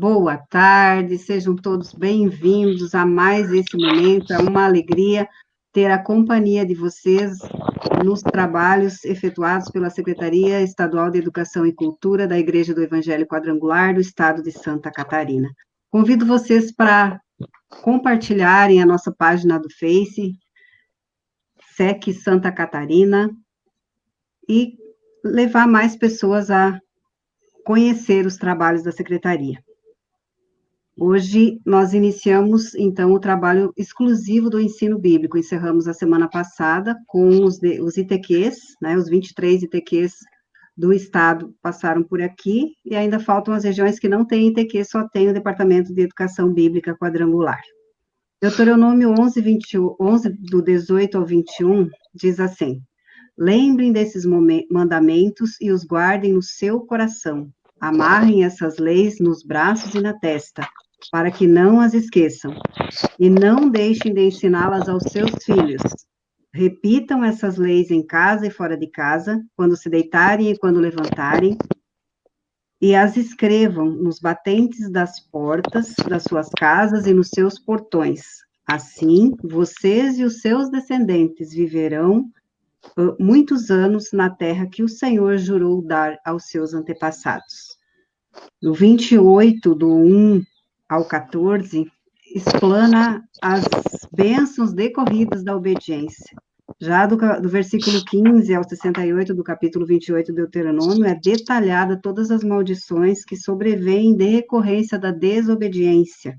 Boa tarde, sejam todos bem-vindos a mais esse momento. É uma alegria ter a companhia de vocês nos trabalhos efetuados pela Secretaria Estadual de Educação e Cultura da Igreja do Evangelho Quadrangular do Estado de Santa Catarina. Convido vocês para compartilharem a nossa página do Face, SEC Santa Catarina, e levar mais pessoas a conhecer os trabalhos da Secretaria. Hoje nós iniciamos, então, o trabalho exclusivo do ensino bíblico. Encerramos a semana passada com os ITQs, né, os 23 ITQs do estado passaram por aqui, e ainda faltam as regiões que não têm ITQ, só tem o Departamento de Educação Bíblica Quadrangular. Deuteronômio 11, do 18 ao 21, diz assim: lembrem desses mandamentos e os guardem no seu coração. Amarrem essas leis nos braços e na testa, para que não as esqueçam, e não deixem de ensiná-las aos seus filhos. Repitam essas leis em casa e fora de casa, quando se deitarem e quando levantarem, e as escrevam nos batentes das portas das suas casas e nos seus portões. Assim, vocês e os seus descendentes viverão muitos anos na terra que o Senhor jurou dar aos seus antepassados. No 28, do 1 ao 14, explana as bênçãos decorridas da obediência. Já do versículo 15 ao 68 do capítulo 28 do Deuteronômio, é detalhada todas as maldições que sobrevêm em decorrência da desobediência.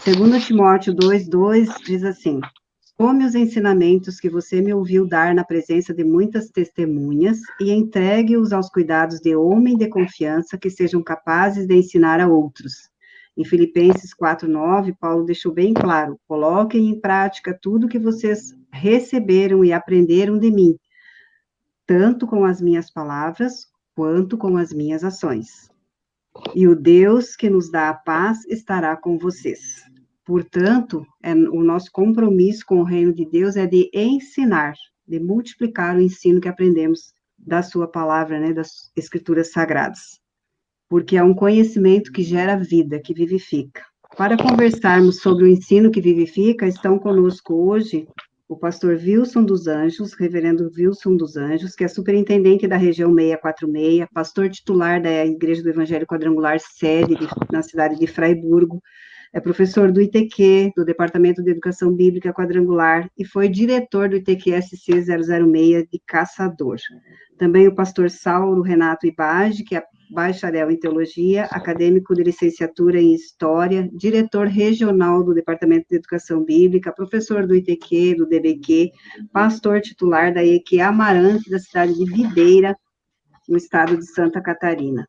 2 Timóteo 2:2 diz assim: tome os ensinamentos que você me ouviu dar na presença de muitas testemunhas e entregue-os aos cuidados de homem de confiança que sejam capazes de ensinar a outros. Em Filipenses 4:9, Paulo deixou bem claro: coloquem em prática tudo que vocês receberam e aprenderam de mim, tanto com as minhas palavras quanto com as minhas ações. E o Deus que nos dá a paz estará com vocês. Portanto, o nosso compromisso com o reino de Deus é de ensinar, de multiplicar o ensino que aprendemos da sua palavra, né, das escrituras sagradas. Porque é um conhecimento que gera vida, que vivifica. Para conversarmos sobre o ensino que vivifica, estão conosco hoje o pastor Wilson dos Anjos, reverendo Wilson dos Anjos, que é superintendente da região 646, pastor titular da Igreja do Evangelho Quadrangular, sede na cidade de Fraiburgo, é professor do ITQ, do Departamento de Educação Bíblica Quadrangular, e foi diretor do ITQ SC 006 de Caçador. Também o pastor Saulo Renato Ibage, que é bacharel em Teologia, acadêmico de licenciatura em História, diretor regional do Departamento de Educação Bíblica, professor do ITQ, do DBQ, pastor titular da EQ Amarante, da cidade de Videira, no estado de Santa Catarina.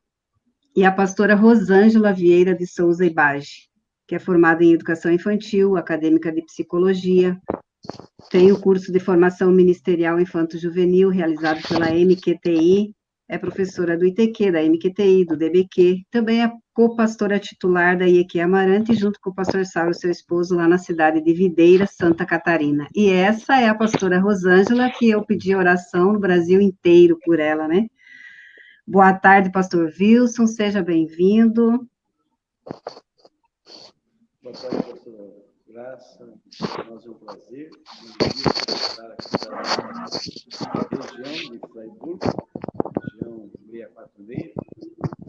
E a pastora Rosângela Vieira de Souza Ibage, que é formada em Educação Infantil, acadêmica de Psicologia, tem o curso de Formação Ministerial Infanto-Juvenil, realizado pela MQTI, é professora do ITQ, da MQTI, do DBQ, também é co-pastora titular da IEQ Amarante, junto com o pastor Saulo, seu esposo, lá na cidade de Videira, Santa Catarina. E essa é a pastora Rosângela, que eu pedi oração no Brasil inteiro por ela, né? Boa tarde, pastor Wilson, seja bem-vindo. Boa tarde, pastor Graça. Para nós é um prazer estar aqui na região de Fraiburgo, região 646,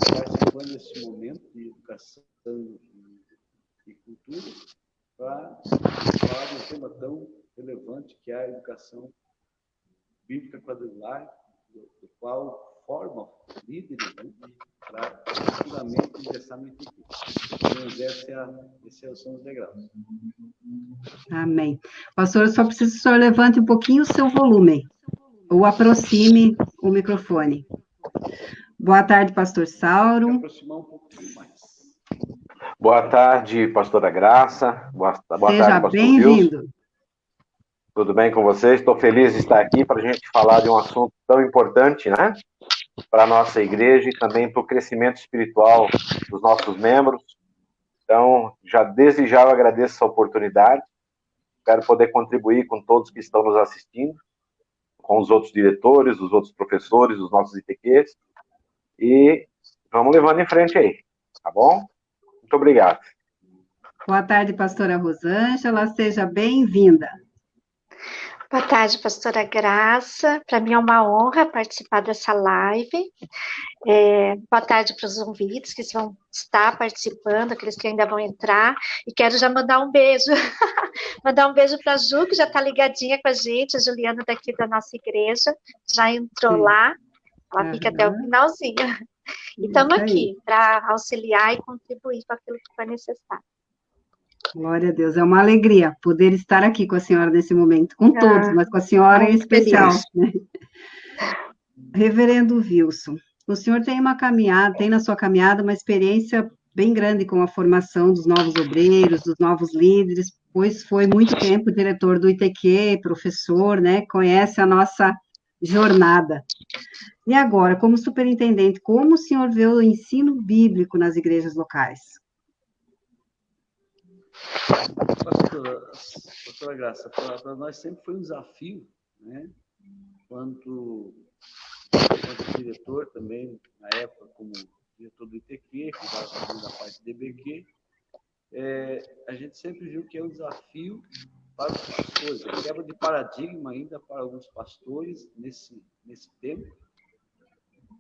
participando desse momento de educação e cultura, para falar de um tema tão relevante que é a educação bíblica quadrangular, do qual forma líderes, né, para futuramente ingressar no ITQ. Então, esses são os degraus. Amém. Pastor, eu só preciso que o senhor levante um pouquinho o seu volume, ou aproxime o microfone. Boa tarde, pastor Sauro. Vou aproximar um pouquinho mais. Boa tarde, pastora Graça. Boa Seja tarde, pastor bem-vindo. Wilson. Tudo bem com vocês? Estou feliz de estar aqui para a gente falar de um assunto tão importante, né? Para a nossa igreja e também para o crescimento espiritual dos nossos membros. Então, desde já eu agradeço essa oportunidade. Quero poder contribuir com todos que estão nos assistindo, com os outros diretores, os outros professores, os nossos ITQs. E vamos levando em frente aí, tá bom? Muito obrigado. Boa tarde, pastora Rosângela, seja bem-vinda. Boa tarde, pastora Graça. Para mim é uma honra participar dessa live. Boa tarde para os ouvintes que vão estar participando, aqueles que ainda vão entrar. E quero já mandar um beijo. Mandar um beijo para a Ju, que já está ligadinha com a gente, a Juliana daqui da nossa igreja, já entrou lá. Ela fica até o finalzinho. E estamos aqui para auxiliar e contribuir com aquilo que for necessário. Glória a Deus, é uma alegria poder estar aqui com a senhora nesse momento, com todos, mas com a senhora em especial. Né? Reverendo Wilson, o senhor tem na sua caminhada uma experiência bem grande com a formação dos novos obreiros, dos novos líderes, pois foi muito tempo diretor do ITQ, professor, né? Conhece a nossa jornada. E agora, como superintendente, como o senhor vê o ensino bíblico nas igrejas locais? Pastora Graça, para nós sempre foi um desafio, né? Quanto diretor também, na época, como diretor do ITQ, cuidava também da parte do DBQ, a gente sempre viu que é um desafio para os pastores, a quebra de paradigma ainda para alguns pastores nesse tempo,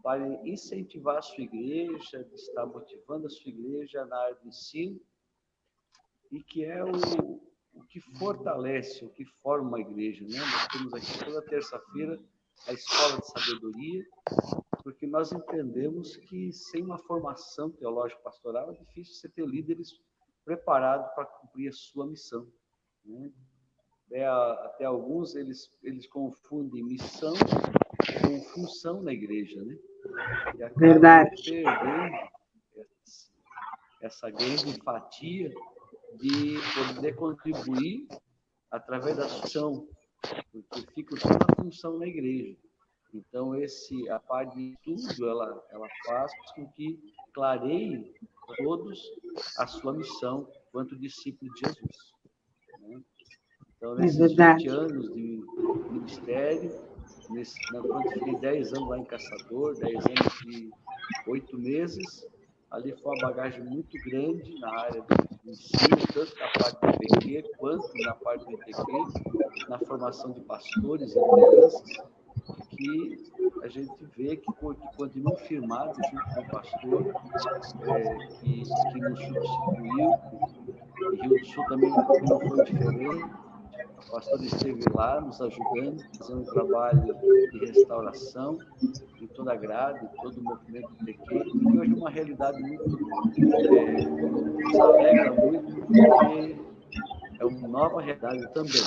para incentivar a sua igreja, estar motivando a sua igreja na área do ensino, e que é o que fortalece, o que forma uma igreja. Né? Nós temos aqui toda terça-feira a Escola de Sabedoria, porque nós entendemos que sem uma formação teológico-pastoral é difícil você ter líderes preparados para cumprir a sua missão. Né? Até alguns, eles confundem missão com função na igreja. Né? E acabam perdendo essa grande fatia de poder contribuir através da função, porque fica só na função na igreja. Então, a parte de estudo, ela faz com que clareie todos a sua missão quanto discípulo de Jesus. Né? Então, nesses 20 anos de ministério, quando fiquei 10 anos lá em Caçador, 10 anos e 8 meses, ali foi uma bagagem muito grande na área do ensino, tanto na parte do IPQ quanto na parte do ITQ, na formação de pastores e lideranças, que a gente vê que continuam firmados junto com o pastor, que nos substituiu. E Rio do Sul também não foi diferente. A pastora esteve lá nos ajudando, fazendo um trabalho de restauração em toda a grade, em todo o movimento do ITQ, e que hoje é uma realidade muito nos alegra muito, porque é uma nova realidade também.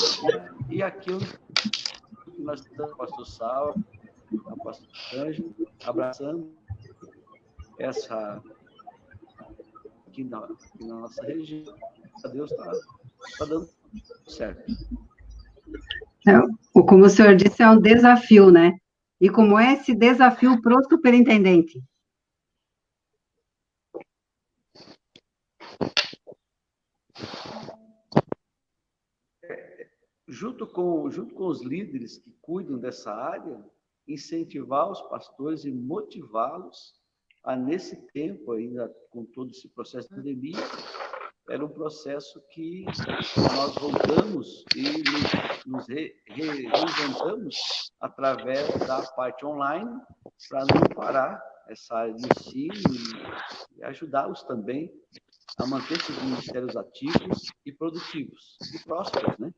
E aquilo que nós estamos, o pastor Saulo, o pastor Ângelo, abraçando essa aqui na nossa região. Deus está dando certo. Como o senhor disse, é um desafio, né? E como é esse desafio para o superintendente? Junto com os líderes que cuidam dessa área, incentivar os pastores e motivá-los a, nesse tempo, ainda com todo esse processo de pandemia, era um processo que nós voltamos e nos reinventamos através da parte online para não parar essa área de ensino e ajudá-los também a manter esses ministérios ativos e produtivos e prósperos, né?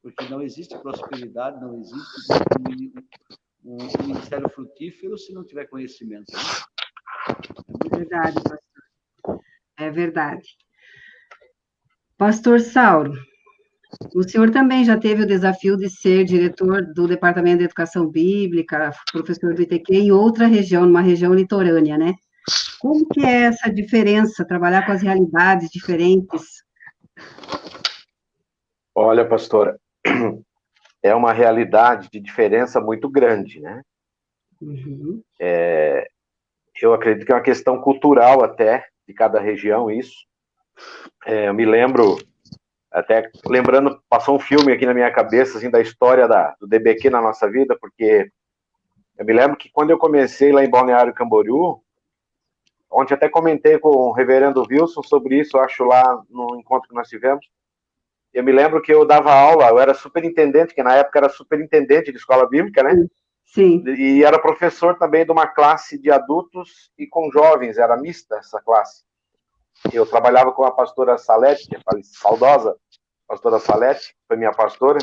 Porque não existe prosperidade, não existe um ministério frutífero se não tiver conhecimento. Né? É verdade, pastor. É verdade. Pastor Sauro, o senhor também já teve o desafio de ser diretor do Departamento de Educação Bíblica, professor do ITQ, em outra região, numa região litorânea, né? Como que é essa diferença, trabalhar com as realidades diferentes? Olha, pastora, é uma realidade de diferença muito grande, né? Uhum. Eu acredito que é uma questão cultural até, de cada região, isso. Eu me lembro, até lembrando, passou um filme aqui na minha cabeça, assim, da história do DBQ na nossa vida, porque eu me lembro que quando eu comecei lá em Balneário Camboriú, Ontem até comentei com o reverendo Wilson sobre isso, acho, lá no encontro que nós tivemos. Eu me lembro que eu dava aula, eu era superintendente, que na época era superintendente de escola bíblica, né? Sim. E era professor também de uma classe de adultos e com jovens, era mista essa classe. Eu trabalhava com a pastora Salete, a saudosa pastora Salete, foi minha pastora,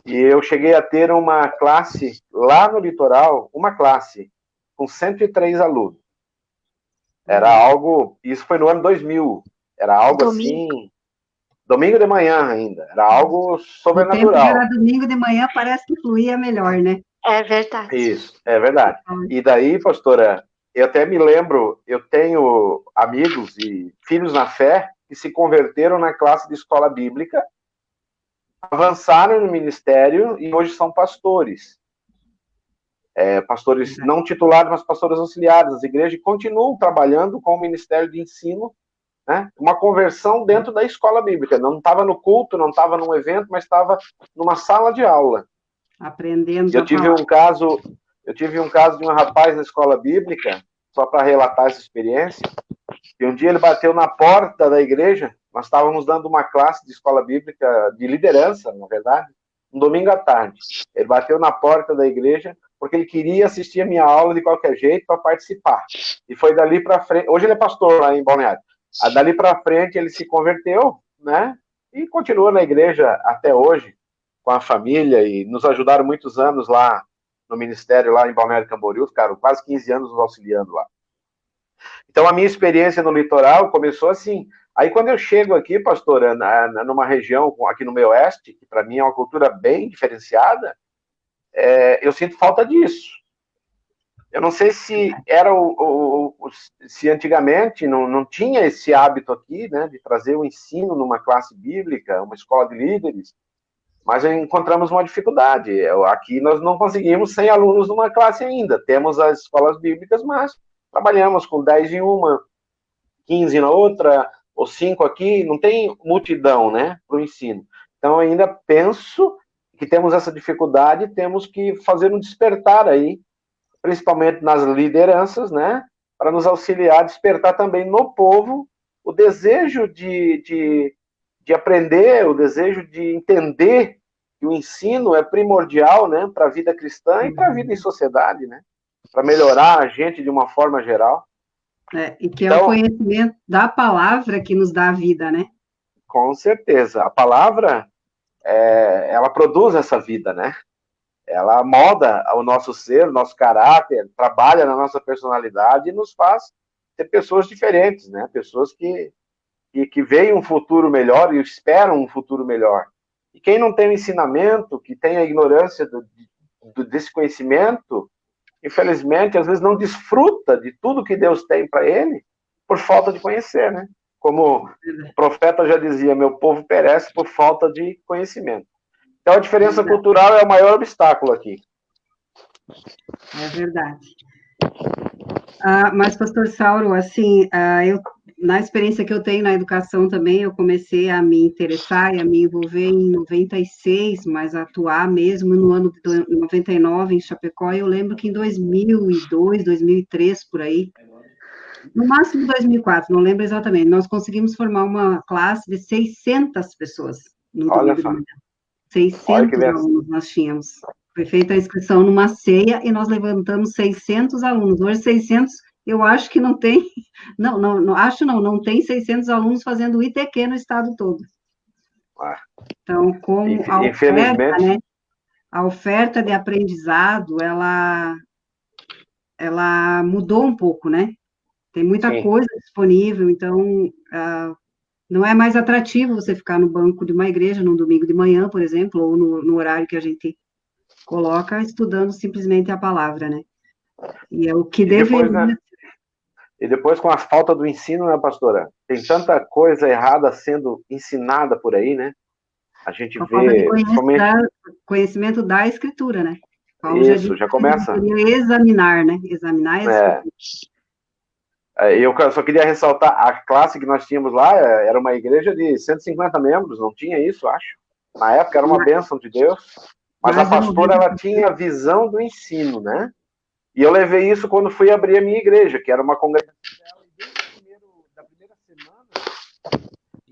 e eu cheguei a ter uma classe lá no litoral, uma classe com 103 alunos. Era algo, isso foi no ano 2000, era algo assim, domingo de manhã ainda, era algo sobrenatural. O tempo era domingo de manhã, parece que fluía melhor, né? É verdade. Isso, é verdade. E daí, pastora, eu até me lembro, eu tenho amigos e filhos na fé que se converteram na classe de escola bíblica, avançaram no ministério e hoje são pastores. Pastores não titulados, mas pastores auxiliares das igrejas, e continuam trabalhando com o ministério de ensino, né? Uma conversão dentro da escola bíblica. Não estava no culto, não estava num evento, mas estava numa sala de aula. Aprendendo. Eu tive um caso de um rapaz na escola bíblica, só para relatar essa experiência, que um dia ele bateu na porta da igreja, nós estávamos dando uma classe de escola bíblica, de liderança, na verdade, um domingo à tarde. Ele bateu na porta da igreja porque ele queria assistir a minha aula de qualquer jeito para participar. E foi dali para frente, hoje ele é pastor lá em Balneário, dali para frente ele se converteu, né, e continua na igreja até hoje, com a família, e nos ajudaram muitos anos lá no ministério, lá em Balneário Camboriú, ficaram quase 15 anos nos auxiliando lá. Então, a minha experiência no litoral começou assim. Aí, quando eu chego aqui, pastora, numa região aqui no meio oeste, que para mim é uma cultura bem diferenciada, eu sinto falta disso. Eu não sei se era se antigamente não tinha esse hábito aqui, né, de trazer o ensino numa classe bíblica, uma escola de líderes, mas encontramos uma dificuldade. Aqui nós não conseguimos 100 alunos numa classe ainda. Temos as escolas bíblicas, mas trabalhamos com 10 em uma, 15 na outra, ou 5 aqui. Não tem multidão, né, para o ensino. Então, ainda penso que temos essa dificuldade, temos que fazer um despertar aí, principalmente nas lideranças, né, para nos auxiliar, despertar também no povo o desejo de aprender, o desejo de entender que o ensino é primordial, né, para a vida cristã e para a vida em sociedade, né, para melhorar a gente de uma forma geral. E que então, é o conhecimento da palavra que nos dá a vida, né? Com certeza. A palavra, ela produz essa vida, né? Ela molda o nosso ser, o nosso caráter, trabalha na nossa personalidade e nos faz ser pessoas diferentes, né? Pessoas que veem um futuro melhor e esperam um futuro melhor. E quem não tem o ensinamento, que tem a ignorância desse conhecimento, infelizmente, às vezes não desfruta de tudo que Deus tem para ele por falta de conhecer, né? Como o profeta já dizia, meu povo perece por falta de conhecimento. Então, a diferença cultural é o maior obstáculo aqui. É verdade. Mas, pastor Sauro, assim, na experiência que eu tenho na educação também, eu comecei a me interessar e a me envolver em 96, mas a atuar mesmo no ano de 99 em Chapecó. Eu lembro que em 2002, 2003, por aí, no máximo 2004, não lembro exatamente, nós conseguimos formar uma classe de 600 pessoas no domingo de manhã. 600 alunos nós tínhamos. Foi feita a inscrição numa ceia e nós levantamos 600 alunos. Hoje, 600, eu acho que não tem, não tem 600 alunos fazendo ITQ no estado todo. Então, como a oferta, né, a oferta de aprendizado, ela mudou um pouco, né? Tem muita coisa disponível, então, não é mais atrativo você ficar no banco de uma igreja num domingo de manhã, por exemplo, ou no horário que a gente coloca, estudando simplesmente a palavra, né? E é o que deveria... E depois, com a falta do ensino, né, pastora? Tem tanta coisa errada sendo ensinada por aí, né? A gente vê... Conhecimento da escritura, né? Paulo já começa. Examinar, né? Examinar a escritura. Eu só queria ressaltar, a classe que nós tínhamos lá era uma igreja de 150 membros, não tinha isso, acho. Na época era uma bênção de Deus, mas a pastora, ela tinha a visão do ensino, né? E eu levei isso quando fui abrir a minha igreja, que era uma congregação dela, e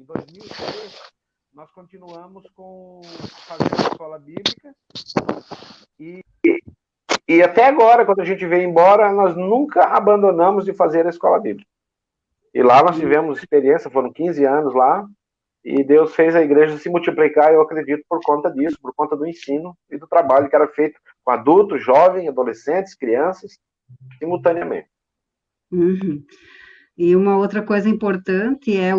2003, nós continuamos fazendo a escola bíblica e até agora, quando a gente veio embora, nós nunca abandonamos de fazer a escola bíblica. E lá nós tivemos experiência, foram 15 anos lá, e Deus fez a igreja se multiplicar, eu acredito, por conta disso, por conta do ensino e do trabalho que era feito com adultos, jovens, adolescentes, crianças, simultaneamente. Uhum. E uma outra coisa importante é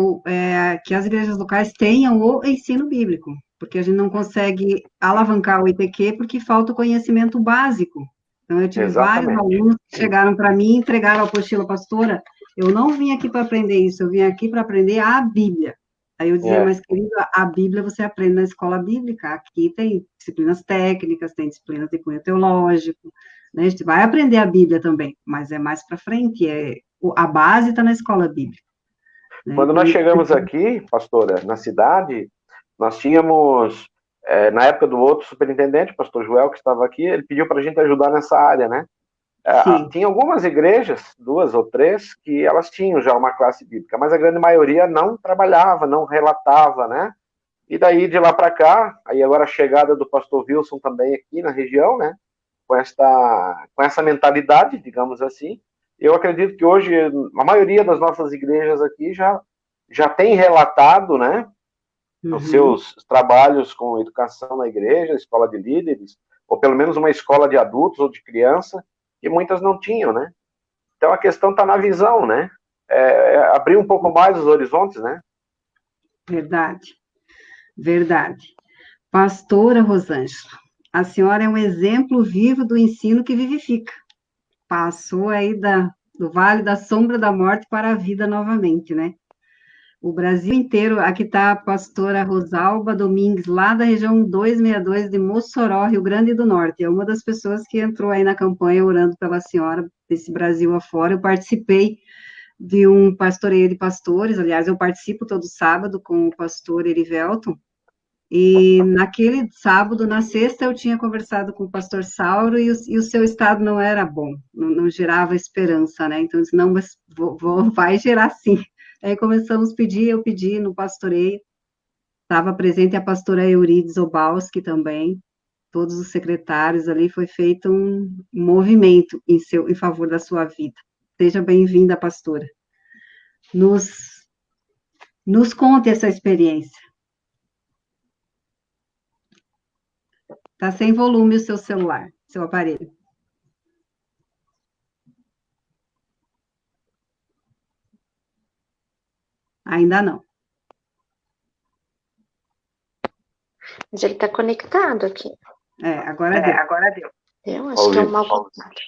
que as igrejas locais tenham o ensino bíblico, porque a gente não consegue alavancar o IPQ porque falta o conhecimento básico. Então, eu tive vários alunos que chegaram para mim e entregaram a apostila, pastora, eu não vim aqui para aprender isso, eu vim aqui para aprender a Bíblia. Aí eu dizia, mas querido, a Bíblia você aprende na escola bíblica, aqui tem disciplinas técnicas, tem disciplinas de cunho teológico, né? A gente vai aprender a Bíblia também, mas é mais para frente, a base está na escola bíblica. Né? Quando nós chegamos aqui, pastora, na cidade, nós tínhamos, na época do outro superintendente, pastor Joel, que estava aqui, ele pediu para a gente ajudar nessa área, né? Tinha algumas igrejas, 2 ou 3, que elas tinham já uma classe bíblica, mas a grande maioria não trabalhava, não relatava, né? E daí, de lá para cá, aí agora a chegada do pastor Wilson também aqui na região, né? Com essa mentalidade, digamos assim, eu acredito que hoje a maioria das nossas igrejas aqui já tem relatado, né? Os seus trabalhos com educação na igreja, escola de líderes, ou pelo menos uma escola de adultos ou de criança, que muitas não tinham, né? Então a questão está na visão, né? Abrir um pouco mais os horizontes, né? Verdade, verdade. Pastora Rosângela, a senhora é um exemplo vivo do ensino que vivifica. Passou aí do vale da sombra da morte para a vida novamente, né? O Brasil inteiro, aqui está a pastora Rosalba Domingues, lá da região 262 de Mossoró, Rio Grande do Norte. É uma das pessoas que entrou aí na campanha orando pela senhora, desse Brasil afora. Eu participei de um pastoreio de pastores, aliás, eu participo todo sábado com o pastor Erivelton, e naquele sábado, na sexta, eu tinha conversado com o pastor Sauro e o seu estado não era bom, não gerava esperança, né? Então, eu disse, não, mas vai gerar sim. Aí começamos a pedir, eu pedi no pastoreio, estava presente a pastora Eurides Obalski também, todos os secretários ali, foi feito um movimento em favor da sua vida. Seja bem-vinda, pastora. Nos conte essa experiência. Está sem volume o seu celular, seu aparelho. Ainda não. Mas ele está conectado aqui. Agora deu. Eu acho que é um mau contato.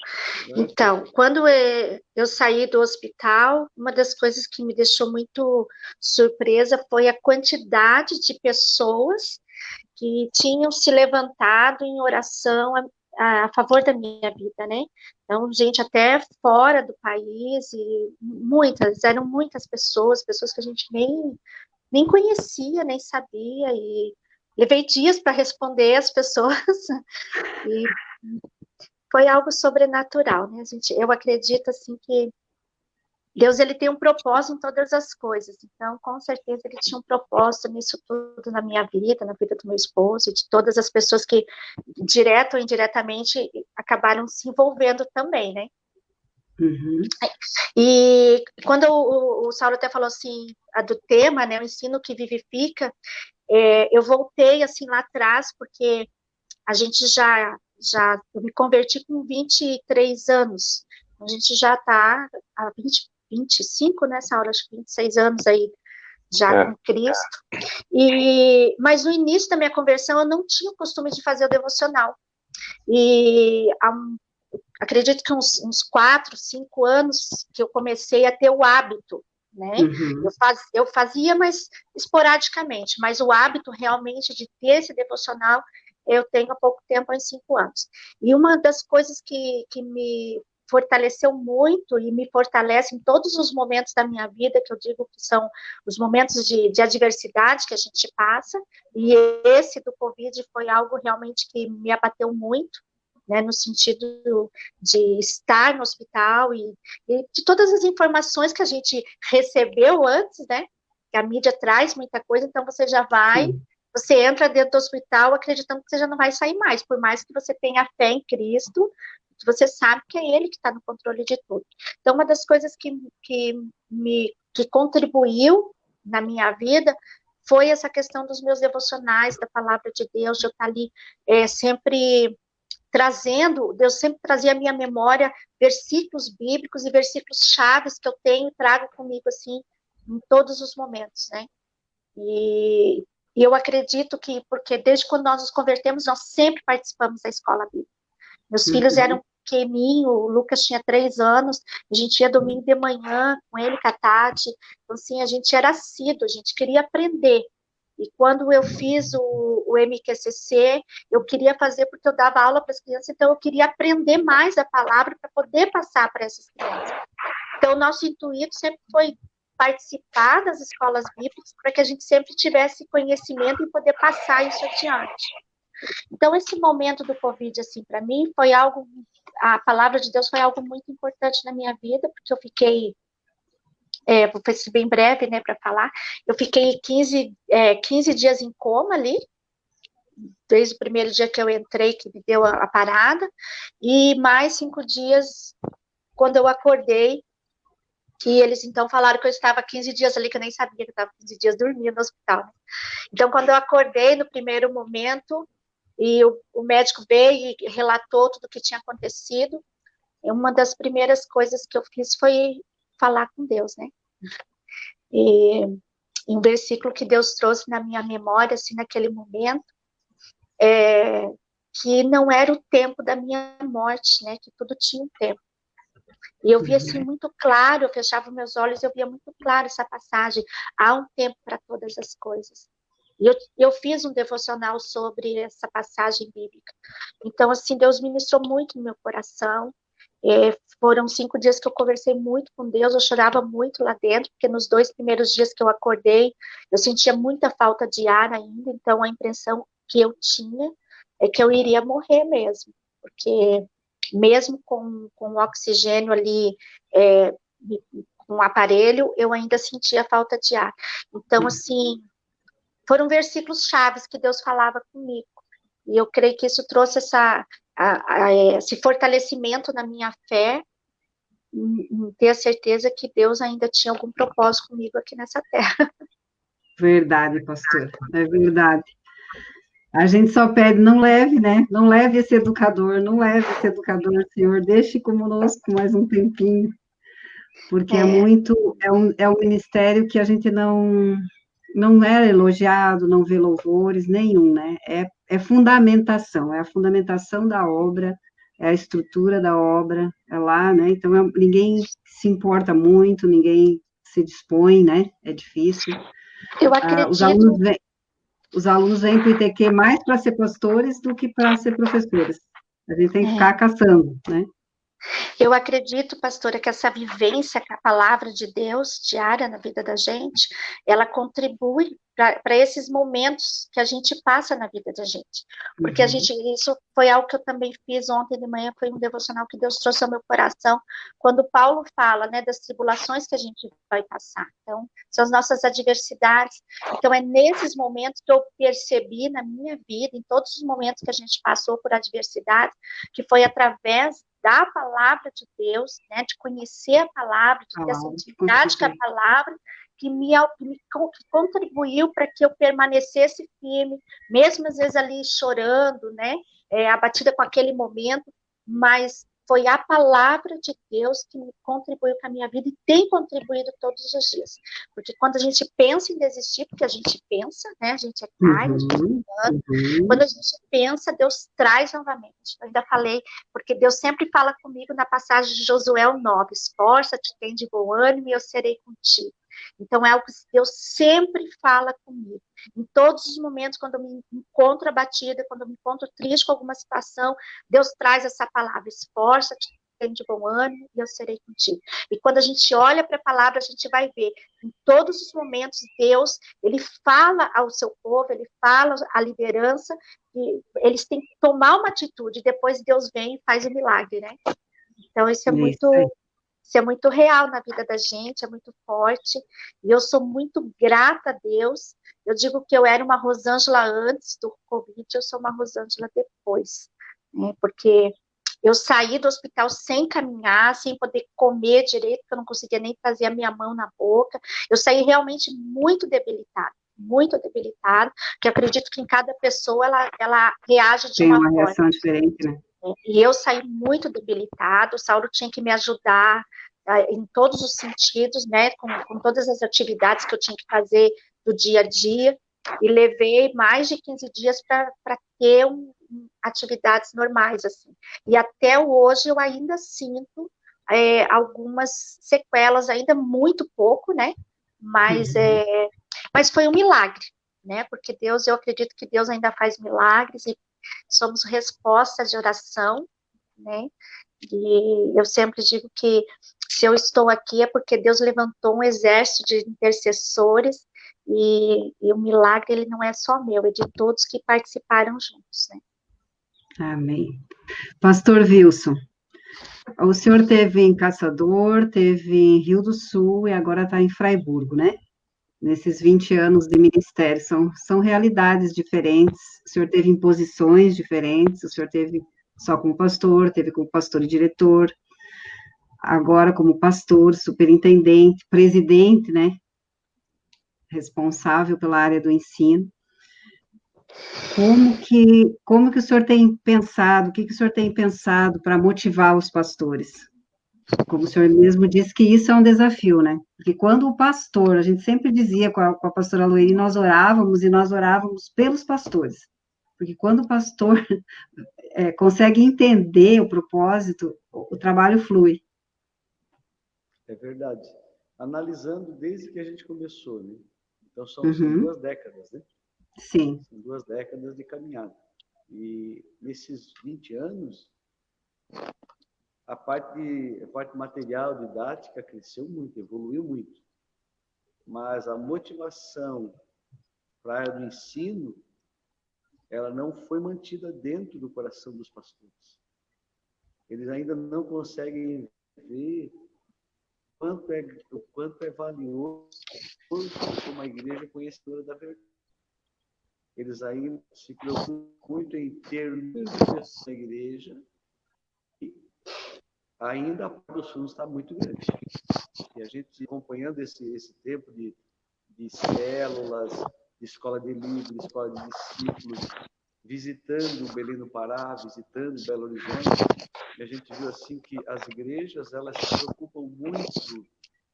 Então, quando eu saí do hospital, uma das coisas que me deixou muito surpresa foi a quantidade de pessoas que tinham se levantado em oração a favor da minha vida, né? Então, gente até fora do país, e eram muitas pessoas que a gente nem conhecia, nem sabia, e levei dias para responder as pessoas, e foi algo sobrenatural, né, gente? Eu acredito, assim, que Deus, ele tem um propósito em todas as coisas, então, com certeza, ele tinha um propósito nisso tudo na minha vida, na vida do meu esposo, e de todas as pessoas que, direto ou indiretamente, acabaram se envolvendo também, né? Uhum. E quando o Saulo até falou assim, do tema, né, o ensino que vivifica, eu voltei, assim, lá atrás, porque a gente eu me converti com 23 anos, a gente já está há 25, nessa hora, acho que 26 anos aí, já com Cristo, mas no início da minha conversão, eu não tinha o costume de fazer o devocional, e acredito que uns 4, 5 anos que eu comecei a ter o hábito, né? Uhum. Eu fazia, mas esporadicamente, mas o hábito realmente de ter esse devocional, eu tenho há pouco tempo, há 5 anos. E uma das coisas que me fortaleceu muito e me fortalece em todos os momentos da minha vida, que eu digo que são os momentos de adversidade que a gente passa, e esse do Covid foi algo realmente que me abateu muito, né, no sentido de estar no hospital e de todas as informações que a gente recebeu antes, né, porque a mídia traz muita coisa, então você já vai, Sim. você entra dentro do hospital acreditando que você já não vai sair mais, por mais que você tenha fé em Cristo, que você sabe que é Ele que está no controle de tudo. Então, uma das coisas que contribuiu na minha vida foi essa questão dos meus devocionais, da palavra de Deus, de eu estar ali sempre trazendo, Deus sempre trazia à minha memória versículos bíblicos e versículos chaves que eu tenho e trago comigo, assim, em todos os momentos, né? E eu acredito que, porque desde quando nós nos convertemos, nós sempre participamos da escola bíblica. Meus filhos eram pequenininhos, o Lucas tinha 3 anos, a gente ia domingo de manhã com ele, com a Tati, então, assim, a gente era assíduo, a gente queria aprender. E quando eu fiz o MQCC, eu queria fazer porque eu dava aula para as crianças, então eu queria aprender mais a palavra para poder passar para essas crianças. Então, o nosso intuito sempre foi participar das escolas bíblicas para que a gente sempre tivesse conhecimento e poder passar isso adiante. Então, esse momento do Covid, assim, para mim, foi algo, a palavra de Deus foi algo muito importante na minha vida, porque eu fiquei, vou ser bem breve, né, para falar, eu fiquei 15 dias em coma ali, desde o primeiro dia que eu entrei, que me deu a parada, e mais 5 dias quando eu acordei, que eles então falaram que eu estava 15 dias ali, que eu nem sabia que eu estava 15 dias dormindo no hospital. Então, quando eu acordei no primeiro momento, e o médico veio e relatou tudo o que tinha acontecido, uma das primeiras coisas que eu fiz foi falar com Deus, né? E um versículo que Deus trouxe na minha memória, assim, naquele momento, que não era o tempo da minha morte, né? Que tudo tinha um tempo. E eu via, assim, muito claro, eu fechava meus olhos, eu via muito claro essa passagem. Há um tempo para todas as coisas. E eu fiz um devocional sobre essa passagem bíblica. Então, assim, Deus ministrou muito no meu coração. Foram 5 dias que eu conversei muito com Deus, eu chorava muito lá dentro, porque nos 2 primeiros dias que eu acordei, eu sentia muita falta de ar ainda, então a impressão que eu tinha é que eu iria morrer mesmo, porque mesmo com o oxigênio ali, com o aparelho, eu ainda sentia falta de ar. Então, assim, foram versículos chaves que Deus falava comigo. E eu creio que isso trouxe esse fortalecimento na minha fé, em ter a certeza que Deus ainda tinha algum propósito comigo aqui nessa terra. Verdade, pastor, é verdade. A gente só pede, não leve, né? Não leve esse educador, não leve esse educador, Senhor, deixe conosco mais um tempinho, porque é um ministério que a gente não é elogiado, não vê louvores nenhum, né? É fundamentação, é a fundamentação da obra, é a estrutura da obra, é lá, né? Então, ninguém se importa muito, ninguém se dispõe, né? É difícil. Eu acredito. Os alunos vêm para o ITQ mais para ser pastores do que para ser professores. A gente tem que ficar caçando, né? Eu acredito, pastora, que essa vivência com a palavra de Deus diária na vida da gente, ela contribui para esses momentos que a gente passa na vida da gente. Porque isso foi algo que eu também fiz ontem de manhã, foi um devocional que Deus trouxe ao meu coração, quando Paulo fala, né, das tribulações que a gente vai passar. Então, são as nossas adversidades. Então, é nesses momentos que eu percebi na minha vida, em todos os momentos que a gente passou por adversidade, que foi através da palavra de Deus, né, de conhecer a palavra, de ter essa intimidade com a palavra, que contribuiu para que eu permanecesse firme, mesmo às vezes ali chorando, né, abatida com aquele momento, mas foi a palavra de Deus que me contribuiu para a minha vida e tem contribuído todos os dias. Porque quando a gente pensa em desistir, porque a gente pensa, né, a gente é carne, a gente é humano, quando a gente pensa, Deus traz novamente. Eu ainda falei, porque Deus sempre fala comigo na passagem de Josué 9, esforça-te, tem de bom ânimo e eu serei contigo. Então, é algo que Deus sempre fala comigo. Em todos os momentos, quando eu me encontro abatida, quando eu me encontro triste com alguma situação, Deus traz essa palavra, esforça-te, tem de bom ânimo e eu serei contigo. E quando a gente olha para a palavra, a gente vai ver, em todos os momentos, Deus, ele fala ao seu povo, ele fala à liderança, e eles têm que tomar uma atitude, e depois Deus vem e faz o milagre, né? Então, isso é muito isso é muito real na vida da gente, é muito forte, e eu sou muito grata a Deus. Eu digo que eu era uma Rosângela antes do Covid, eu sou uma Rosângela depois, né? Porque eu saí do hospital sem caminhar, sem poder comer direito, porque eu não conseguia nem fazer a minha mão na boca. Eu saí realmente muito debilitada, que eu acredito que em cada pessoa ela reage de Tem uma uma forma. reação diferente, né? E eu saí muito debilitada, o Saulo tinha que me ajudar em todos os sentidos, né, com todas as atividades que eu tinha que fazer do dia a dia, e levei mais de 15 dias para ter atividades normais, assim. E até hoje eu ainda sinto algumas sequelas, ainda muito pouco, né, mas foi um milagre, né, porque Deus, eu acredito que Deus ainda faz milagres, e somos resposta de oração, né? E eu sempre digo que se eu estou aqui é porque Deus levantou um exército de intercessores, e o milagre ele não é só meu, é de todos que participaram juntos, né? Amém. Pastor Wilson, o senhor teve em Caçador, teve em Rio do Sul e agora está em Fraiburgo, né? Nesses 20 anos de ministério, são realidades diferentes, o senhor teve em posições diferentes, o senhor teve só como pastor, teve como pastor e diretor, agora como pastor, superintendente, presidente, né? Responsável pela área do ensino. Como que o senhor tem pensado, o que o senhor tem pensado para motivar os pastores? Como o senhor mesmo disse que isso é um desafio, né? Porque quando o pastor, a gente sempre dizia com a pastora Lueli, nós orávamos pelos pastores. Porque quando o pastor consegue entender o propósito, o trabalho flui. É verdade. Analisando desde que a gente começou, né? Então, são Uhum, 2 décadas, né? sim. São 2 décadas de caminhada. E nesses 20 anos, a parte material, didática, cresceu muito, evoluiu muito. Mas a motivação para a área do ensino, ela não foi mantida dentro do coração dos pastores. Eles ainda não conseguem ver o quanto é valioso uma igreja conhecedora da verdade. Eles ainda se preocupam muito em ter pessoas na igreja, e ainda a parte dos fundos está muito grande. E a gente acompanhando esse tempo de células, de escola de livros, escola de discípulos, visitando Belém do Pará, visitando Belo Horizonte, e a gente viu assim que as igrejas elas se preocupam muito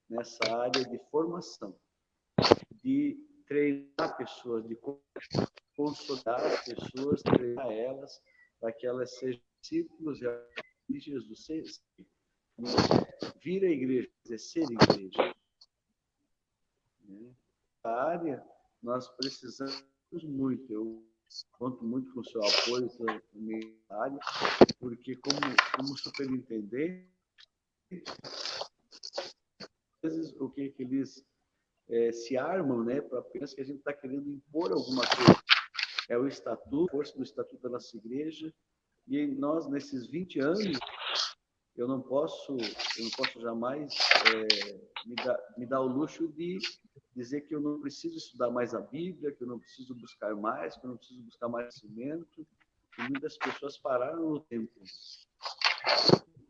nessa área de formação, de treinar pessoas, de consolidar as pessoas, treinar elas para que elas sejam discípulos de Jesus. Não é vir à igreja, é ser igreja. Na área, nós precisamos muito. Eu conto muito com o seu apoio na área, porque como superintendente, às vezes o que eles se armam, né, para pensar que a gente está querendo impor alguma coisa. É o estatuto, a força do estatuto da nossa igreja, e nós, nesses 20 anos, eu não posso jamais me dar o luxo de dizer que eu não preciso estudar mais a Bíblia, que eu não preciso buscar mais, que eu não preciso buscar mais conhecimento. E muitas pessoas pararam no tempo.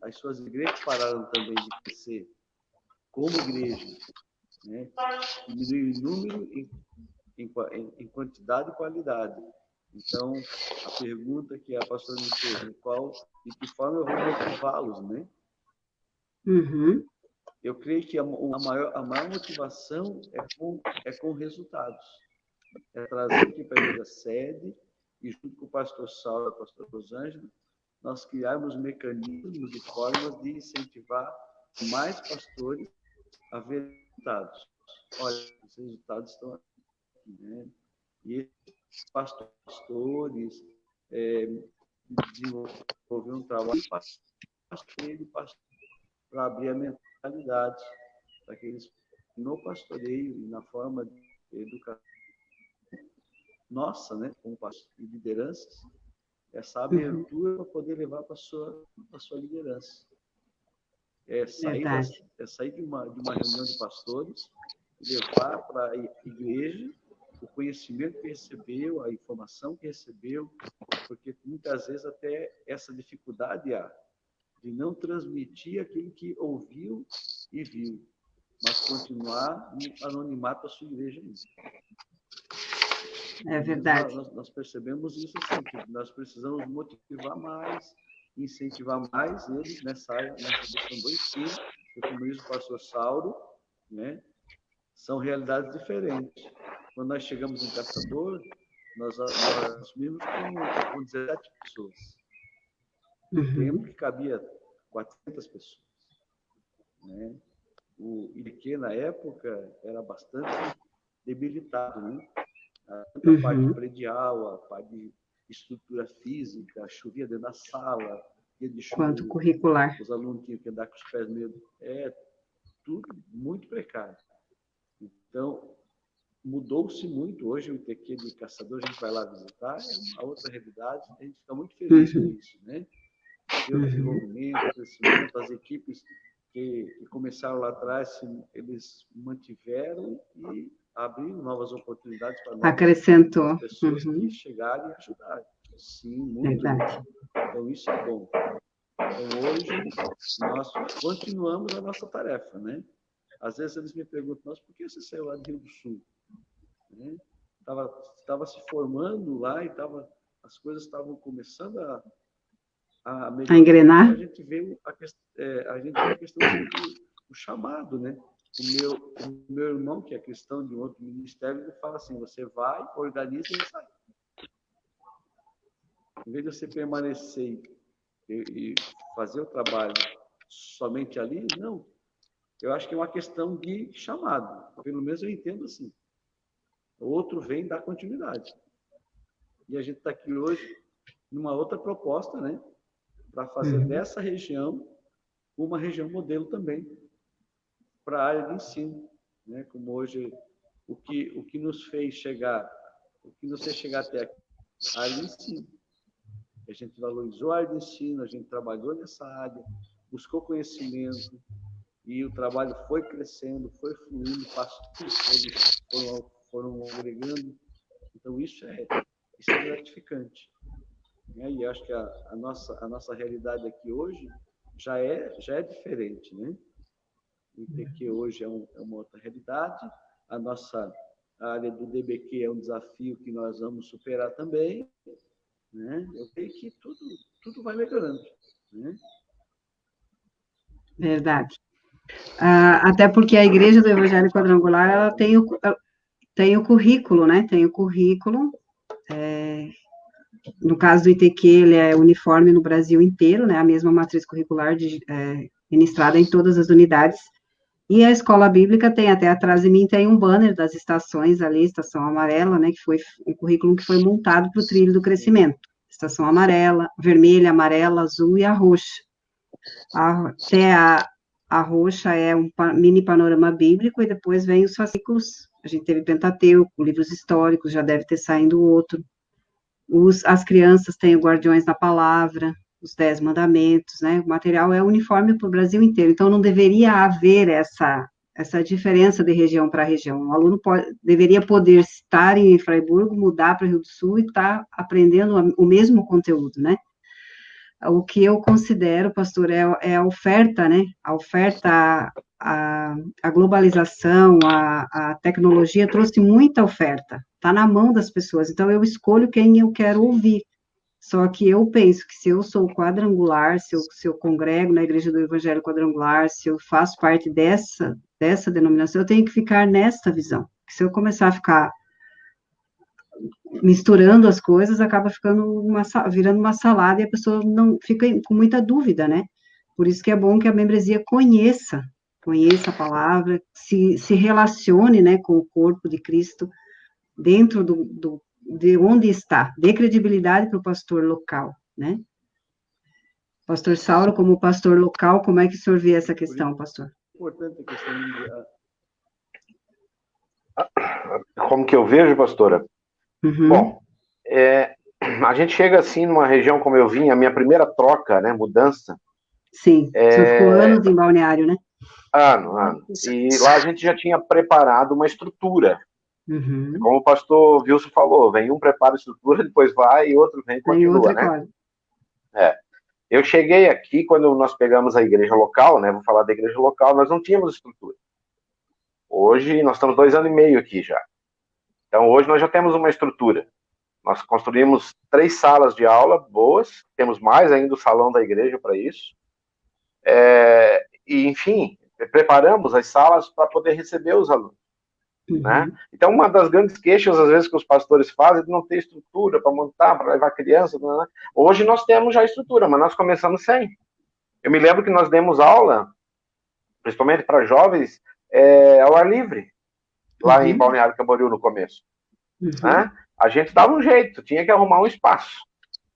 As suas igrejas pararam também de crescer como igreja, né? Diminuiu em número, em quantidade e qualidade. Então, a pergunta que a pastora me fez, de que forma eu vou motivá-los, né? Uhum. Eu creio que a maior motivação é com resultados. É trazer aqui para a igreja sede e, junto com o pastor Saulo e a pastora Rosângela, nós criarmos mecanismos e formas de incentivar mais pastores a ver resultados. Olha, os resultados estão aqui, né? E esses pastores desenvolver um trabalho para abrir a mentalidade para que eles, no pastoreio e na forma de educação nossa, né, como pastor e lideranças, essa abertura para poder levar para a sua liderança. sair de uma reunião de pastores e levar para a igreja o conhecimento que recebeu, a informação que recebeu, porque muitas vezes até essa dificuldade há de não transmitir aquilo que ouviu e viu, mas continuar no anonimato da sua igreja ainda. É verdade. Nós percebemos isso assim, que nós precisamos motivar mais, incentivar mais eles nessa questão do ensino, porque, como diz o pastor Sauro, né, são realidades diferentes. Quando nós chegamos em Caçador, nós assumimos com 17 pessoas. Um tempo que cabia 400 pessoas. Né? O Iriquê, na época, era bastante debilitado, né? A parte predial, a parte de estrutura física, chovia dentro da sala, dia de chuva, quanto curricular. Os alunos tinham que andar com os pés meio... tudo muito precário. Então, mudou-se muito. Hoje, o ITQ de Caçador, a gente vai lá visitar, é uma outra realidade, a gente fica muito feliz com isso, né? O desenvolvimento, o crescimento, as equipes que começaram lá atrás, eles mantiveram e abriram novas oportunidades para novas pessoas que chegarem e ajudarem. Sim, muito bom. Então, isso é bom. Então, hoje, nós continuamos a nossa tarefa, né? Às vezes, eles me perguntam, mas por que você saiu lá do Rio do Sul? Estava se formando lá e as coisas estavam começando a engrenar. A gente vê a questão do chamado, né? O meu irmão, que é cristão de outro ministério, ele fala assim, você vai, organiza e sai. Em vez de você permanecer e fazer o trabalho somente ali, não. Eu acho que é uma questão de chamado. Pelo menos eu entendo assim. O outro vem dar continuidade. E a gente está aqui hoje numa outra proposta, né? Para fazer dessa região uma região modelo também para a área de ensino, né? Como hoje o que nos fez chegar até aqui, a área de ensino. A gente valorizou a área de ensino, a gente trabalhou nessa área, buscou conhecimento e o trabalho foi crescendo, foi fluindo, pastores foram agregando. Então isso é gratificante. E acho que a nossa realidade aqui hoje já é diferente, né? O ITQ hoje é uma outra realidade. A área do DBQ é um desafio que nós vamos superar também, né? Eu creio que tudo vai melhorando, né? Verdade. Até porque a Igreja do Evangelho Quadrangular, ela tem o currículo, né? Tem o currículo. No caso do ITQ, ele é uniforme no Brasil inteiro, né? A mesma matriz curricular ministrada em todas as unidades. E a escola bíblica tem, até atrás de mim, tem um banner das estações ali, estação amarela, né? Que foi um currículo que foi montado para o trilho do crescimento. Estação amarela, vermelha, amarela, azul e a roxa. Até a roxa é um mini panorama bíblico, e depois vem os fascículos. A gente teve Pentateuco, livros históricos, já deve ter saído outro. As crianças têm o Guardiões da Palavra, os 10 Mandamentos, né? O material é uniforme para o Brasil inteiro, então não deveria haver essa diferença de região para região. O aluno deveria poder estar em Fraiburgo, mudar para Rio do Sul e estar aprendendo o mesmo conteúdo, né? O que eu considero, pastor, é a oferta, né? A oferta, a globalização, a tecnologia trouxe muita oferta, está na mão das pessoas, então eu escolho quem eu quero ouvir. Só que eu penso que se eu sou quadrangular, se eu congrego na Igreja do Evangelho Quadrangular, se eu faço parte dessa denominação, eu tenho que ficar nesta visão. Se eu começar a ficar misturando as coisas, acaba virando uma salada e a pessoa não fica com muita dúvida, né? Por isso que é bom que a membresia conheça a palavra, se relacione, né, com o corpo de Cristo dentro de onde está, dê credibilidade para o pastor local, né? Pastor Sauro, como pastor local, como é que o senhor vê essa questão, pastor? Importante a questão Como que eu vejo, pastora? Bom, a gente chega assim numa região como eu vim, a minha primeira troca, né, mudança, Sim, o senhor ficou anos em Balneário, né? Ano. E lá a gente já tinha preparado uma estrutura. Uhum. Como o pastor Wilson falou, vem um prepara a estrutura, depois vai, e outro vem e continua, né? Eu cheguei aqui, quando nós pegamos a igreja local, né? Vou falar da igreja local, nós não tínhamos estrutura. Hoje, nós estamos 2 anos e meio aqui já. Então, hoje nós já temos uma estrutura. Nós construímos 3 salas de aula boas, temos mais ainda o salão da igreja para isso. E, enfim, preparamos as salas para poder receber os alunos. Né? Então, uma das grandes queixas, às vezes, que os pastores fazem é de não ter estrutura para montar, para levar criança. Né? Hoje nós temos já estrutura, mas nós começamos sem. Eu me lembro que nós demos aula, principalmente para jovens, ao ar livre, lá em Balneário Camboriú, no começo. Né? A gente dava um jeito, tinha que arrumar um espaço.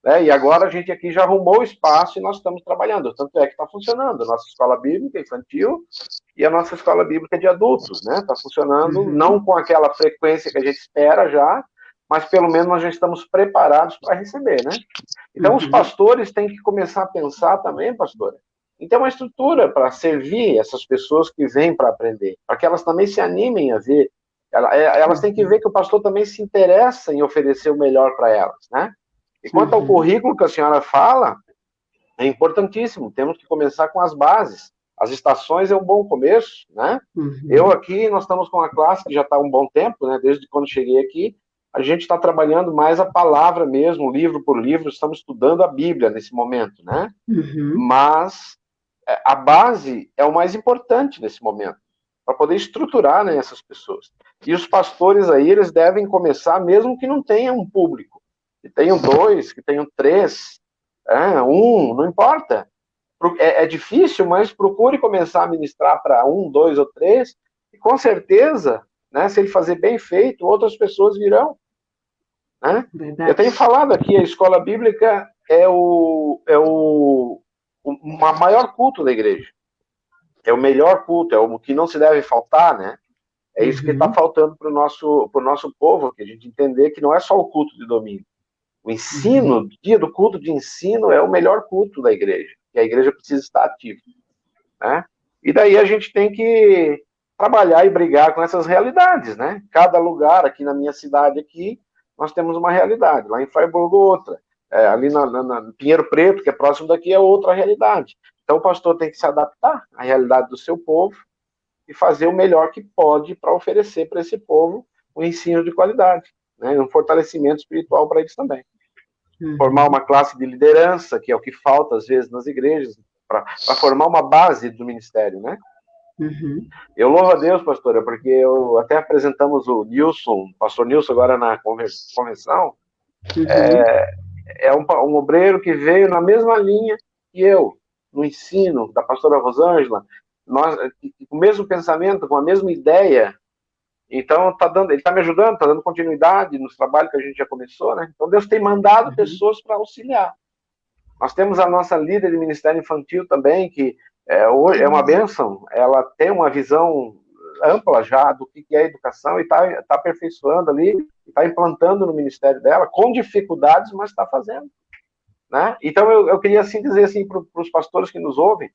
Né? E agora a gente aqui já arrumou o espaço e nós estamos trabalhando. Tanto é que está funcionando a nossa escola bíblica infantil e a nossa escola bíblica de adultos. Né? Está funcionando, não com aquela frequência que a gente espera já, mas pelo menos nós já estamos preparados para receber. Né? Então os pastores têm que começar a pensar também, pastora, em ter uma estrutura para servir essas pessoas que vêm para aprender, para que elas também se animem a ver. Elas têm que ver que o pastor também se interessa em oferecer o melhor para elas, né? E quanto ao currículo que a senhora fala, é importantíssimo. Temos que começar com as bases. As estações é um bom começo, né? Eu aqui, nós estamos com uma classe que já está há um bom tempo, né? Desde quando cheguei aqui, a gente está trabalhando mais a palavra mesmo, livro por livro, estamos estudando a Bíblia nesse momento, né? Mas a base é o mais importante nesse momento, para poder estruturar, né, essas pessoas. E os pastores aí, eles devem começar, mesmo que não tenham um público, que tenham 2, que tenham 3, 1, não importa. É difícil, mas procure começar a ministrar para 1, 2 ou 3, e com certeza, né, se ele fazer bem feito, outras pessoas virão. Né? Eu tenho falado aqui, a escola bíblica é o maior culto da igreja. É o melhor culto, é o que não se deve faltar, né? É isso que está faltando para o nosso povo, que a gente entender que não é só o culto de domingo. O ensino, o dia do culto de ensino é o melhor culto da igreja, e a igreja precisa estar ativa. Né? E daí a gente tem que trabalhar e brigar com essas realidades, né? Cada lugar, aqui na minha cidade, aqui, nós temos uma realidade, lá em Freiburg outra, ali na Pinheiro Preto, que é próximo daqui, é outra realidade. Então o pastor tem que se adaptar à realidade do seu povo e fazer o melhor que pode para oferecer para esse povo um ensino de qualidade, né? Um fortalecimento espiritual para eles também. Formar uma classe de liderança, que é o que falta às vezes nas igrejas, para formar uma base do ministério, né? Eu louvo a Deus, pastora, porque eu até apresentamos o Nilson, pastor Nilson, agora na convenção, é um obreiro que veio na mesma linha que eu, no ensino da pastora Rosângela, nós, com o mesmo pensamento, com a mesma ideia. Então, ele está me ajudando, está dando continuidade nos trabalhos que a gente já começou, né? Então, Deus tem mandado pessoas para auxiliar. Nós temos a nossa líder de ministério infantil também, que hoje é uma bênção. Ela tem uma visão ampla já do que é educação e está aperfeiçoando ali, está implantando no ministério dela, com dificuldades, mas está fazendo. Né? Então, eu queria assim dizer assim, para os pastores que nos ouvem,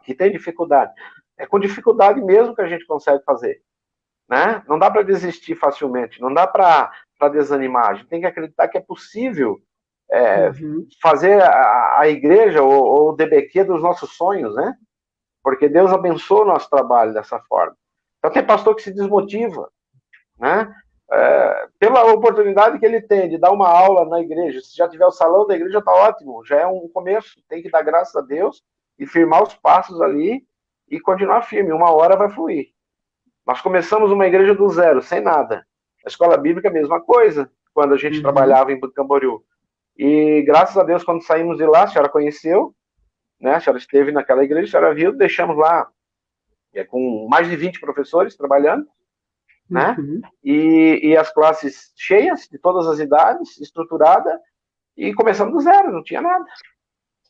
que tem dificuldade. É com dificuldade mesmo que a gente consegue fazer. Né? Não dá para desistir facilmente, não dá para desanimar. A gente tem que acreditar que é possível fazer a igreja ou o DBQ dos nossos sonhos, né? Porque Deus abençoa o nosso trabalho dessa forma. Então tem pastor que se desmotiva, né? Pela oportunidade que ele tem de dar uma aula na igreja. Se já tiver o salão da igreja, está ótimo, já é um começo. Tem que dar graças a Deus e firmar os passos ali e continuar firme. Uma hora vai fluir. Nós começamos uma igreja do zero, sem nada. A escola bíblica, a mesma coisa, quando a gente trabalhava em Camboriú. E graças a Deus, quando saímos de lá, a senhora conheceu, né? A senhora esteve naquela igreja, a senhora viu, deixamos lá com mais de 20 professores trabalhando, né? E as classes cheias, de todas as idades, estruturada, e começamos do zero, não tinha nada.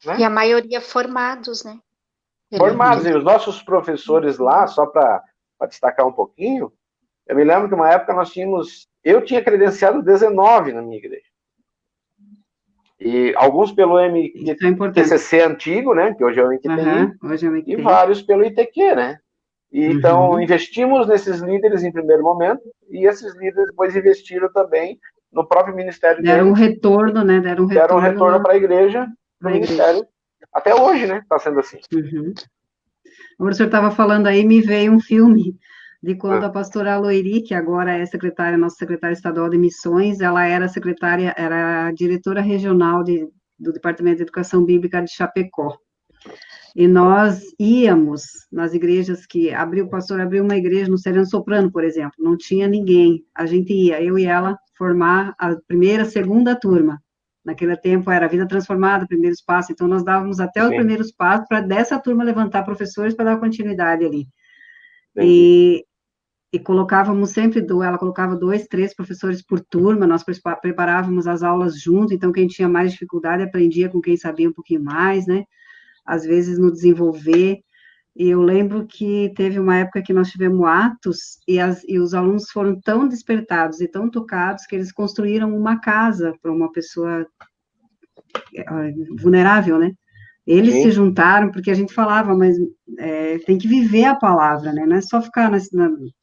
Né? E a maioria formados, né? Formados, e os nossos professores lá, só para destacar um pouquinho, eu me lembro que uma época eu tinha credenciado 19 na minha igreja. E alguns pelo Isso é importante. MQTCC antigo, né? Que hoje é o MQTI, Hoje é o e MQTI. vários pelo ITQ, né? E, então, investimos nesses líderes em primeiro momento, e esses líderes depois investiram também no próprio ministério Deram um deles, retorno, né? Deram um deram um retorno retorno para a igreja, no ministério. Até hoje, né? Está sendo assim. Agora o senhor estava falando aí, me veio um filme de quando a pastora Aloiri, que agora é secretária, nossa secretária estadual de missões, ela era secretária, era a diretora regional do Departamento de Educação Bíblica de Chapecó. E nós íamos nas igrejas que o pastor abriu uma igreja no Sereno Soprano, por exemplo, não tinha ninguém. A gente ia, eu e ela, formar a primeira, segunda turma. Naquele tempo era Vida Transformada, Primeiros Passos, então nós dávamos até os primeiros passos para dessa turma levantar professores para dar continuidade ali. E colocávamos sempre, ela colocava 2, 3 professores por turma, nós preparávamos as aulas juntos, então quem tinha mais dificuldade aprendia com quem sabia um pouquinho mais, né? Às vezes no desenvolver. E eu lembro que teve uma época que nós tivemos atos e os alunos foram tão despertados e tão tocados que eles construíram uma casa para uma pessoa vulnerável, né? Eles se juntaram, porque a gente falava, mas tem que viver a palavra, né? Não é só ficar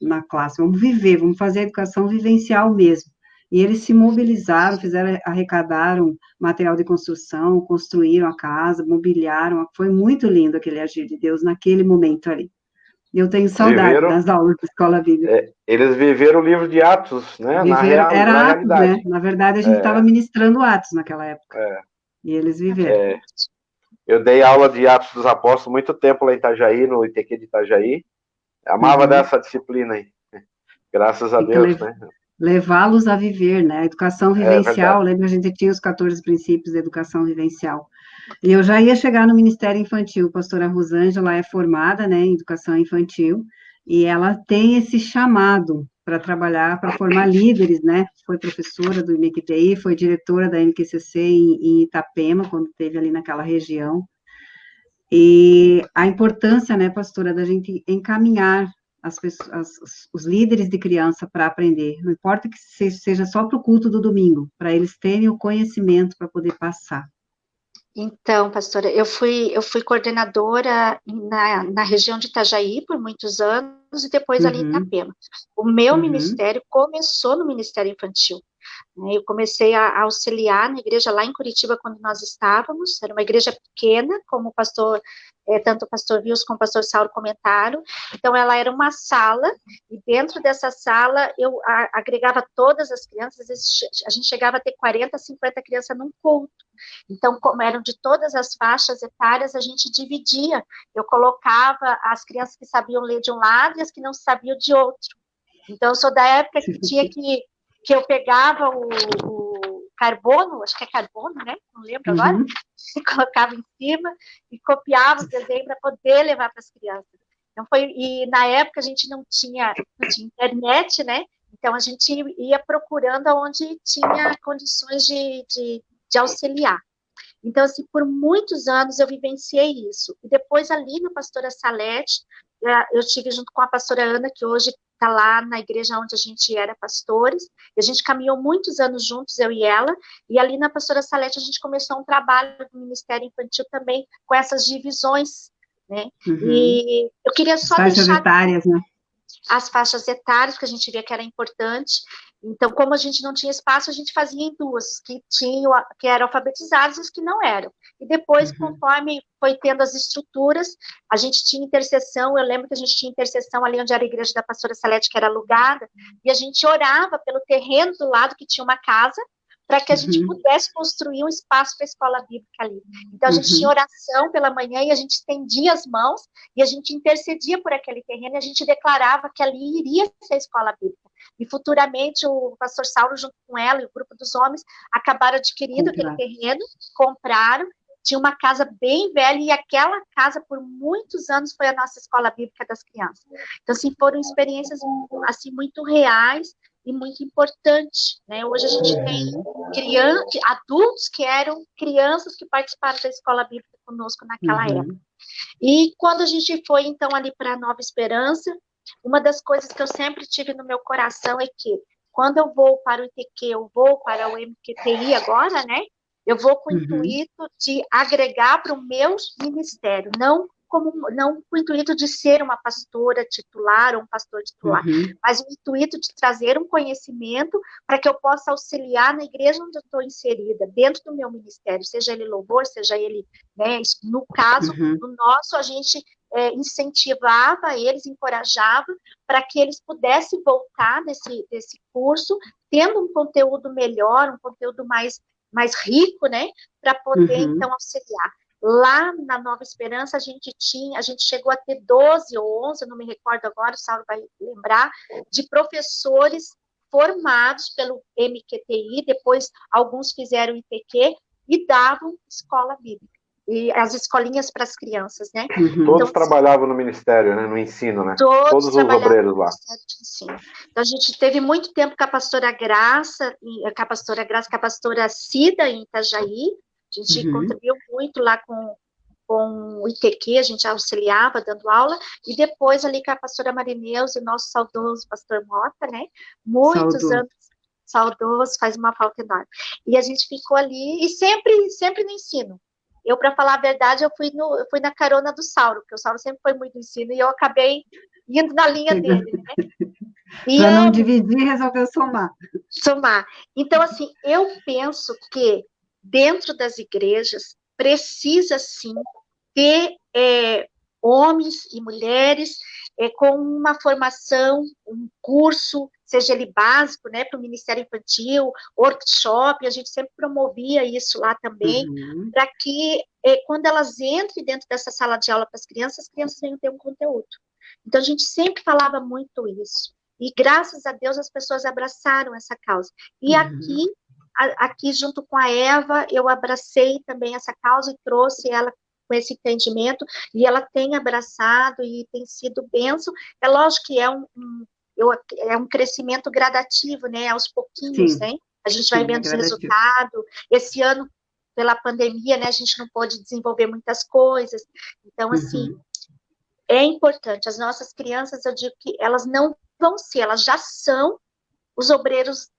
na classe, vamos viver, vamos fazer a educação vivencial mesmo. E eles se mobilizaram, arrecadaram material de construção, construíram a casa, mobiliaram, foi muito lindo aquele agir de Deus naquele momento ali. Eu tenho saudade das aulas da escola bíblica. Eles viveram o livro de Atos, né? Era Atos, né? Na verdade, a gente estava ministrando Atos naquela época. E eles viveram. Eu dei aula de Atos dos Apóstolos muito tempo lá em Itajaí, no ITQ de Itajaí. Amava dessa disciplina aí. Graças a Deus, né? Levá-los a viver, né? A educação vivencial, lembra, a gente tinha os 14 princípios da educação vivencial. E eu já ia chegar no Ministério Infantil, a pastora Rosângela é formada, né, em educação infantil, e ela tem esse chamado para trabalhar, para formar líderes, né? Foi professora do MQTI, foi diretora da MQCC em Itapema, quando esteve ali naquela região. E a importância, né, pastora, da gente encaminhar os líderes de criança para aprender, não importa que seja só para o culto do domingo, para eles terem o conhecimento para poder passar. Então, pastora, eu fui coordenadora na região de Itajaí por muitos anos e depois ali em Itapema. O meu ministério começou no Ministério Infantil. Eu comecei a auxiliar na igreja lá em Curitiba, quando nós estávamos, era uma igreja pequena, como tanto o pastor Wilson como o pastor Saulo comentaram, então ela era uma sala, e dentro dessa sala eu agregava todas as crianças, a gente chegava a ter 40, 50 crianças num culto, então como eram de todas as faixas etárias, a gente dividia, eu colocava as crianças que sabiam ler de um lado e as que não sabiam de outro, então eu sou da época que tinha que eu pegava o carbono, acho que é carbono, né? Não lembro agora, e colocava em cima e copiava os desenhos para poder levar para as crianças. Então e na época a gente não tinha internet, né? Então a gente ia procurando onde tinha condições de auxiliar. Então, assim, por muitos anos eu vivenciei isso. E depois ali na Pastora Salete, eu estive junto com a pastora Ana, que hoje está lá na igreja onde a gente era pastores, e a gente caminhou muitos anos juntos, eu e ela, e ali na Pastora Salete a gente começou um trabalho do Ministério Infantil também, com essas divisões, né? E eu queria só faixas etárias, né? As faixas etárias, que a gente via que era importante. Então, como a gente não tinha espaço, a gente fazia em duas, que eram alfabetizados e os que não eram. E depois, conforme foi tendo as estruturas, a gente tinha intercessão, eu lembro que a gente tinha intercessão ali onde era a igreja da pastora Salete, que era alugada, e a gente orava pelo terreno do lado que tinha uma casa, para que a gente pudesse construir um espaço para a escola bíblica ali. Então, a gente tinha oração pela manhã e a gente estendia as mãos e a gente intercedia por aquele terreno e a gente declarava que ali iria ser a escola bíblica. E futuramente o pastor Saulo, junto com ela e o grupo dos homens, acabaram adquirindo aquele terreno, compraram, tinha uma casa bem velha e aquela casa por muitos anos foi a nossa escola bíblica das crianças. Então, assim, foram experiências assim, muito reais e muito importante, né? Hoje a gente tem adultos que eram crianças que participaram da escola bíblica conosco naquela época. E quando a gente foi, então, ali para Nova Esperança, uma das coisas que eu sempre tive no meu coração é que, quando eu vou para o ITQ, eu vou para o MQTI agora, né? eu vou com o intuito de agregar para o meu ministério, não com o intuito de ser uma pastora titular ou um pastor titular, mas o intuito de trazer um conhecimento para que eu possa auxiliar na igreja onde eu estou inserida, dentro do meu ministério, seja ele louvor, seja ele, né, no caso, no nosso, a gente incentivava eles, encorajava para que eles pudessem voltar desse curso, tendo um conteúdo melhor, um conteúdo mais rico, né, para poder, então, auxiliar. Lá na Nova Esperança, a gente chegou a ter 12 ou 11, eu não me recordo agora, o Saulo vai lembrar, de professores formados pelo MQTI, depois alguns fizeram IPQ e davam escola bíblica. E as escolinhas para as crianças, né? Todos trabalhavam no ministério, né? No ensino, né? Todos os obreiros lá. Então, a gente teve muito tempo com a pastora Graça, com a pastora Cida, em Itajaí. A gente contribuiu muito lá com o ITQ, a gente auxiliava, dando aula, e depois ali com a pastora Marineus e o nosso saudoso pastor Mota, né? Muitos anos, saudoso, faz uma falta enorme. E a gente ficou ali, e sempre no ensino. Eu, para falar a verdade, eu fui na carona do Saulo, porque o Saulo sempre foi muito ensino, e eu acabei indo na linha dele, né? Para não dividir, resolveu somar. Então, assim, eu penso que dentro das igrejas precisa, sim, ter homens e mulheres com uma formação, um curso, seja ele básico, né, para o Ministério Infantil, workshop, a gente sempre promovia isso lá também, para que quando elas entrem dentro dessa sala de aula para as crianças venham ter um conteúdo. Então, a gente sempre falava muito isso. E, graças a Deus, as pessoas abraçaram essa causa. E aqui, junto com a Eva, eu abracei também essa causa e trouxe ela com esse entendimento, e ela tem abraçado e tem sido bênção. É lógico que é um crescimento gradativo, né, aos pouquinhos, né? A gente vai vendo os resultados. Esse ano, pela pandemia, né, a gente não pôde desenvolver muitas coisas. Então, assim, é importante. As nossas crianças, eu digo que elas não vão ser, elas já são os obreiros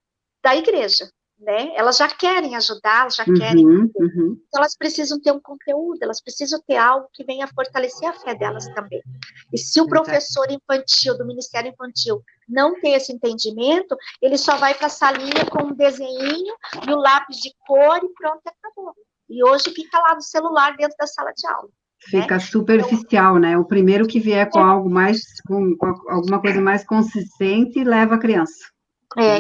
da igreja, né? Elas já querem ajudar, elas já querem. Então, elas precisam ter um conteúdo, elas precisam ter algo que venha fortalecer a fé delas também. E se o professor infantil, do Ministério Infantil, não tem esse entendimento, ele só vai para a salinha com um desenhinho e o lápis de cor e pronto, acabou. E hoje fica lá no celular dentro da sala de aula. Fica superficial, né? O primeiro que vier com algo mais, com alguma coisa mais consistente, leva a criança.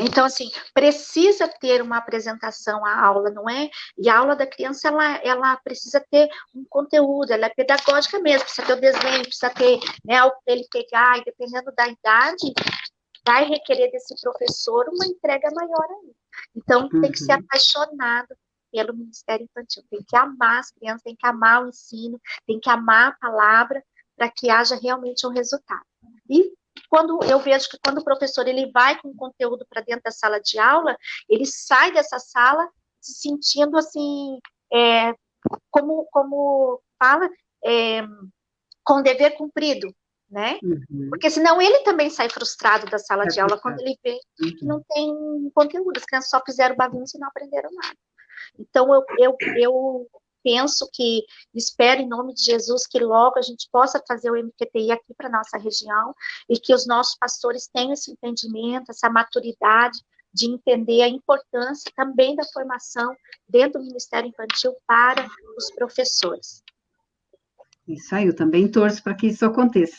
Então, assim, precisa ter uma apresentação à aula, não é? E a aula da criança, ela precisa ter um conteúdo, ela é pedagógica mesmo, precisa ter o desenho, precisa ter, né, algo para ele pegar, e dependendo da idade, vai requerer desse professor uma entrega maior ainda. Então, tem que ser apaixonado pelo Ministério Infantil, tem que amar as crianças, tem que amar o ensino, tem que amar a palavra, para que haja realmente um resultado. E quando eu vejo que quando o professor ele vai com conteúdo para dentro da sala de aula, ele sai dessa sala se sentindo assim, como fala, com dever cumprido, né? Porque senão ele também sai frustrado da sala de aula quando ele vê que não tem conteúdo, as crianças só fizeram bagunça e não aprenderam nada. Então, eu penso que, espero em nome de Jesus, que logo a gente possa trazer o MQTI aqui para a nossa região e que os nossos pastores tenham esse entendimento, essa maturidade de entender a importância também da formação dentro do Ministério Infantil para os professores. Isso aí, eu também torço para que isso aconteça.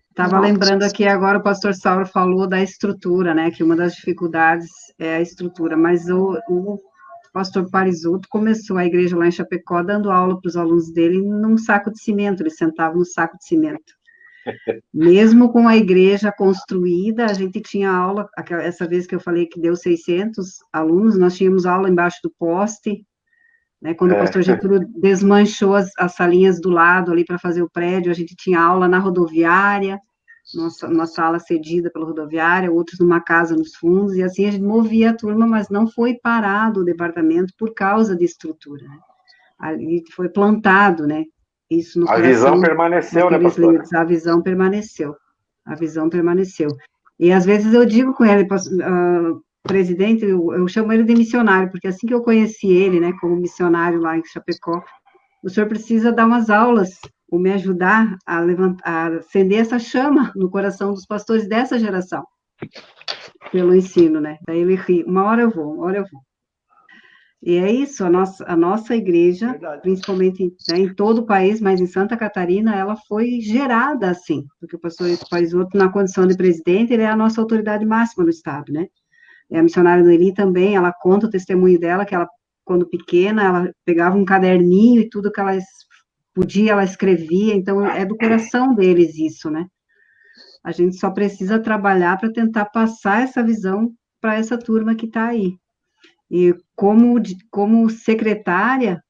Estava lembrando aqui agora, o pastor Saulo falou da estrutura, né, que uma das dificuldades é a estrutura, mas o pastor Parisotto começou a igreja lá em Chapecó dando aula para os alunos dele num saco de cimento, ele sentava no saco de cimento. Mesmo com a igreja construída, a gente tinha aula, essa vez que eu falei que deu 600 alunos, nós tínhamos aula embaixo do poste, né, quando o pastor Getúlio desmanchou as salinhas do lado ali para fazer o prédio, a gente tinha aula na rodoviária, uma sala cedida pela rodoviária, outros numa casa nos fundos, e assim a gente movia a turma, mas não foi parado o departamento por causa de estrutura, né? Ali foi plantado, né? Isso no coração. A visão permaneceu, né, pastor? A visão permaneceu. E às vezes eu digo com ele, presidente, eu chamo ele de missionário, porque assim que eu conheci ele, né, como missionário lá em Chapecó, o senhor precisa dar umas aulas, ou me ajudar a levantar, a acender essa chama no coração dos pastores dessa geração, pelo ensino, né? Daí ele ri, uma hora eu vou, uma hora eu vou. E é isso, a nossa igreja, Verdade. principalmente, né, em todo o país, mas em Santa Catarina, ela foi gerada assim, porque o pastor Parisoto, na condição de presidente, ele é a nossa autoridade máxima no estado, né? E a missionária Noeli também, ela conta o testemunho dela, que ela, quando pequena, ela pegava um caderninho e tudo que ela podia, ela escrevia, então é do coração deles isso, né? A gente só precisa trabalhar para tentar passar essa visão para essa turma que está aí. E como secretária,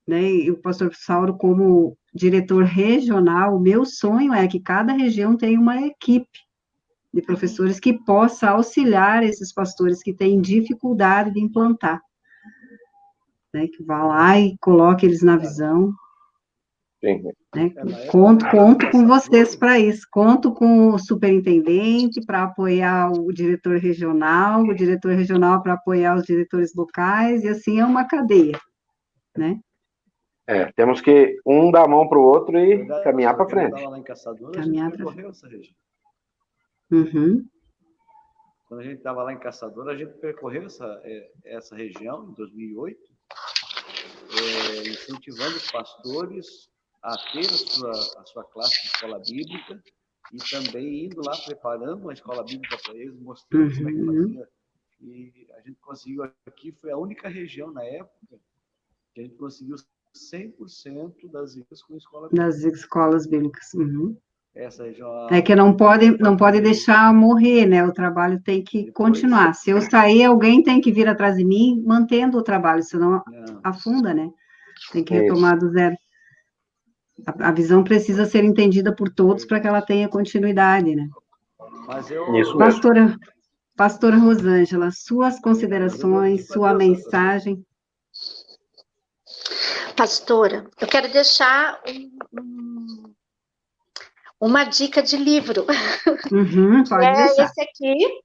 né, e o pastor Sauro como diretor regional, o meu sonho é que cada região tenha uma equipe de professores que possa auxiliar esses pastores que têm dificuldade de implantar, né, que vá lá e coloque eles na visão, Sim. né, Na época conto com do vocês caçador, para isso, conto com o superintendente para apoiar o diretor regional para apoiar os diretores locais, e assim é uma cadeia, né? Temos que um dar a mão para o outro e verdade, caminhar para quando eu frente. estava lá em Caçador, a gente Caminhar para percorreu essa região. Uhum. Quando a gente estava lá em Caçador, a gente percorreu essa região em 2008, incentivando os pastores a ter a sua classe de escola bíblica e também indo lá preparando uma escola bíblica para eles, mostrando como é que fazia. E a gente conseguiu aqui, foi a única região na época que a gente conseguiu 100% das igrejas com escola bíblica. Das escolas bíblicas. Uhum. Essa região... É que não pode deixar morrer, né? O trabalho tem que continuar. Se eu sair, alguém tem que vir atrás de mim, mantendo o trabalho, senão afunda, né? Tem que retomar do zero. A visão precisa ser entendida por todos para que ela tenha continuidade, né? Mas Isso mesmo. Pastora Rosângela, suas considerações, sua mensagem. Pastora, eu quero deixar uma dica de livro. Pode deixar. Esse aqui,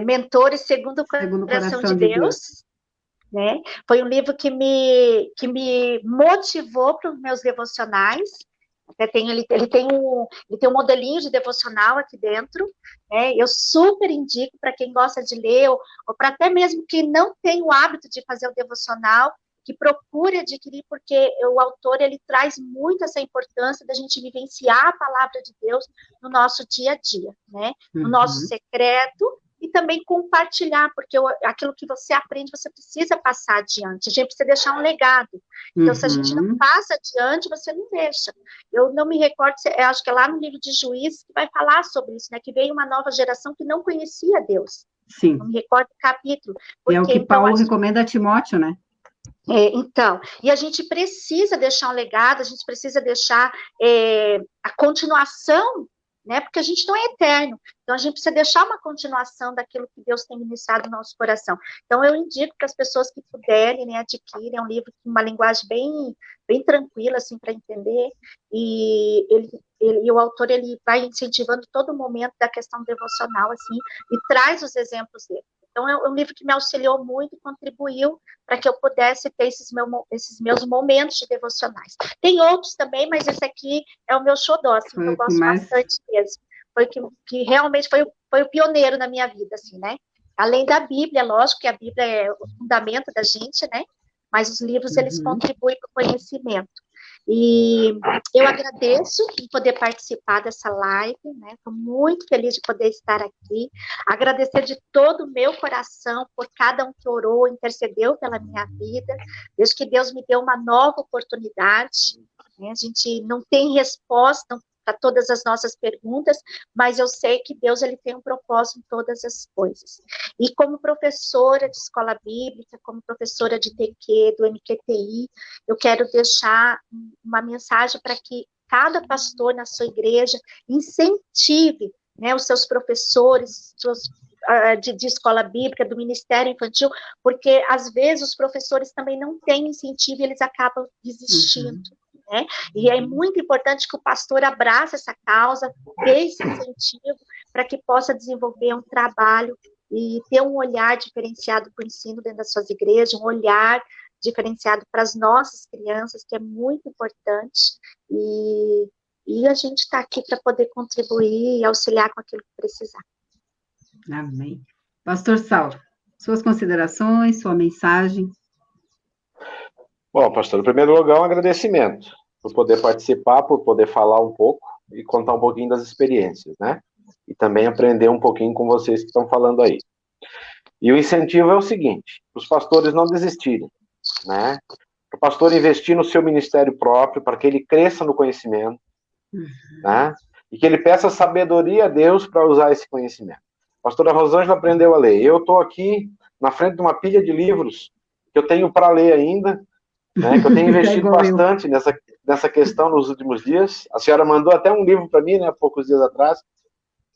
Mentores Segundo o Coração de Deus. Né? Foi um livro que me motivou para os meus devocionais. Até ele tem um modelinho de devocional aqui dentro. Né? Eu super indico para quem gosta de ler, ou para até mesmo quem não tem o hábito de fazer o devocional, que procure adquirir, porque o autor ele traz muito essa importância da gente vivenciar a palavra de Deus no nosso dia a dia, né? No nosso secreto, e também compartilhar, porque aquilo que você aprende, você precisa passar adiante, a gente precisa deixar um legado. Então, se a gente não passa adiante, você não deixa. Eu não me recordo, eu acho que é lá no livro de Juízes que vai falar sobre isso, né? Que veio uma nova geração que não conhecia Deus. Sim. Não me recordo do capítulo. Porque, é o que Paulo recomenda a Timóteo, né? Então, e a gente precisa deixar um legado, a gente precisa deixar a continuação, né? Porque a gente não é eterno, então a gente precisa deixar uma continuação daquilo que Deus tem ministrado no nosso coração. Então eu indico que as pessoas que puderem, né, adquirem, é um livro com uma linguagem bem tranquila, assim, para entender, e o autor, ele vai incentivando todo momento da questão devocional, assim, e traz os exemplos dele. Então, é um livro que me auxiliou muito e contribuiu para que eu pudesse ter esses meus momentos de devocionais. Tem outros também, mas esse aqui é o meu xodó, assim, que eu gosto bastante mesmo. Foi que realmente foi o pioneiro na minha vida, assim, né? Além da Bíblia, lógico que a Bíblia é o fundamento da gente, né? Mas os livros, eles contribuem para o conhecimento. E eu agradeço por poder participar dessa live, né? Estou muito feliz de poder estar aqui. Agradecer de todo o meu coração por cada um que orou, intercedeu pela minha vida. Desde que Deus me deu uma nova oportunidade. Né? A gente não tem resposta para todas as nossas perguntas, mas eu sei que Deus ele tem um propósito em todas as coisas. E como professora de escola bíblica, como professora de TQ, do MQTI, eu quero deixar uma mensagem para que cada pastor na sua igreja incentive, né, os seus professores, de escola bíblica, do ministério infantil, porque às vezes os professores também não têm incentivo e eles acabam desistindo. Né? E é muito importante que o pastor abrace essa causa, dê esse incentivo para que possa desenvolver um trabalho e ter um olhar diferenciado para o ensino dentro das suas igrejas, um olhar diferenciado para as nossas crianças, que é muito importante, e a gente está aqui para poder contribuir e auxiliar com aquilo que precisar. Amém. Pastor Saulo, suas considerações, sua mensagem. Bom, pastor, em primeiro lugar, um agradecimento por poder participar, por poder falar um pouco e contar um pouquinho das experiências, né? E também aprender um pouquinho com vocês que estão falando aí. E o incentivo é o seguinte, os pastores não desistirem, né? O pastor investir no seu ministério próprio para que ele cresça no conhecimento, né? E que ele peça sabedoria a Deus para usar esse conhecimento. A pastora Rosângela aprendeu a ler. Eu estou aqui na frente de uma pilha de livros que eu tenho para ler ainda, né? Que eu tenho investido bastante nessa questão nos últimos dias. A senhora mandou até um livro para mim, né? Há poucos dias atrás.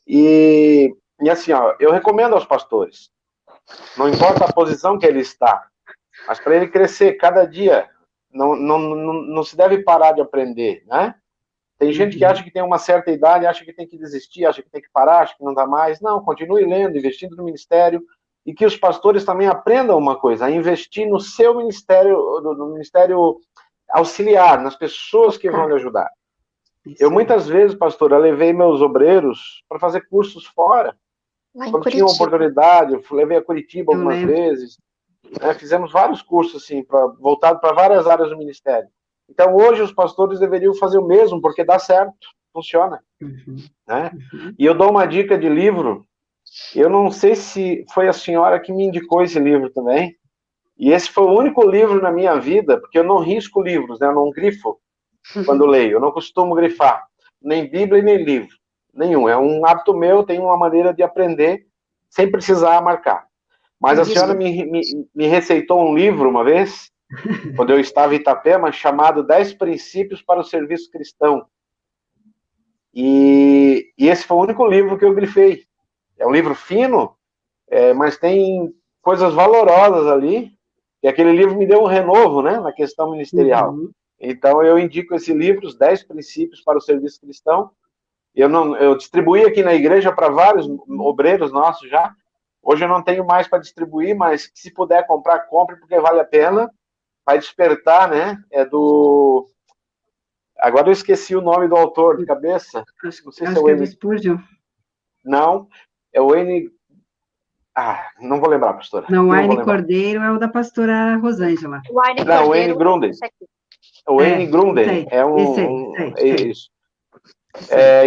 E assim, ó, eu recomendo aos pastores, não importa a posição que ele está, mas para ele crescer cada dia, não se deve parar de aprender, né? Tem gente que acha que tem uma certa idade, acha que tem que desistir, acha que tem que parar, acha que não dá mais. Não, continue lendo, investindo no ministério, e que os pastores também aprendam uma coisa, a investir no seu ministério, no ministério auxiliar, nas pessoas que vão lhe ajudar. Eu muitas vezes, pastor, eu levei meus obreiros para fazer cursos fora. Quando tinha uma oportunidade, eu levei a Curitiba algumas vezes, né, fizemos vários cursos assim, voltados para várias áreas do ministério. Então, hoje, os pastores deveriam fazer o mesmo, porque dá certo, funciona. Né? E eu dou uma dica de livro, eu não sei se foi a senhora que me indicou esse livro também, e esse foi o único livro na minha vida, porque eu não risco livros, né, eu não grifo quando leio, eu não costumo grifar, nem Bíblia nem livro, nenhum, é um hábito meu, tenho uma maneira de aprender, sem precisar marcar. Mas a senhora me receitou um livro uma vez, quando eu estava em Itapema, chamado 10 Princípios para o Serviço Cristão. E esse foi o único livro que eu grifei. É um livro fino, mas tem coisas valorosas ali, e aquele livro me deu um renovo, né, na questão ministerial. Então, eu indico esse livro, Os 10 Princípios para o Serviço Cristão. Eu distribuí aqui na igreja para vários obreiros nossos já. Hoje eu não tenho mais para distribuir, mas se puder comprar, compre, porque vale a pena. Vai despertar, né? Agora eu esqueci o nome do autor de cabeça. Não sei se é o N. Spurgeon. Não, é o N. Não vou lembrar, pastora. Não, o Wayne Cordeiro é o da pastora Rosângela. Não, o N. Grunden. O N. Grunden é isso.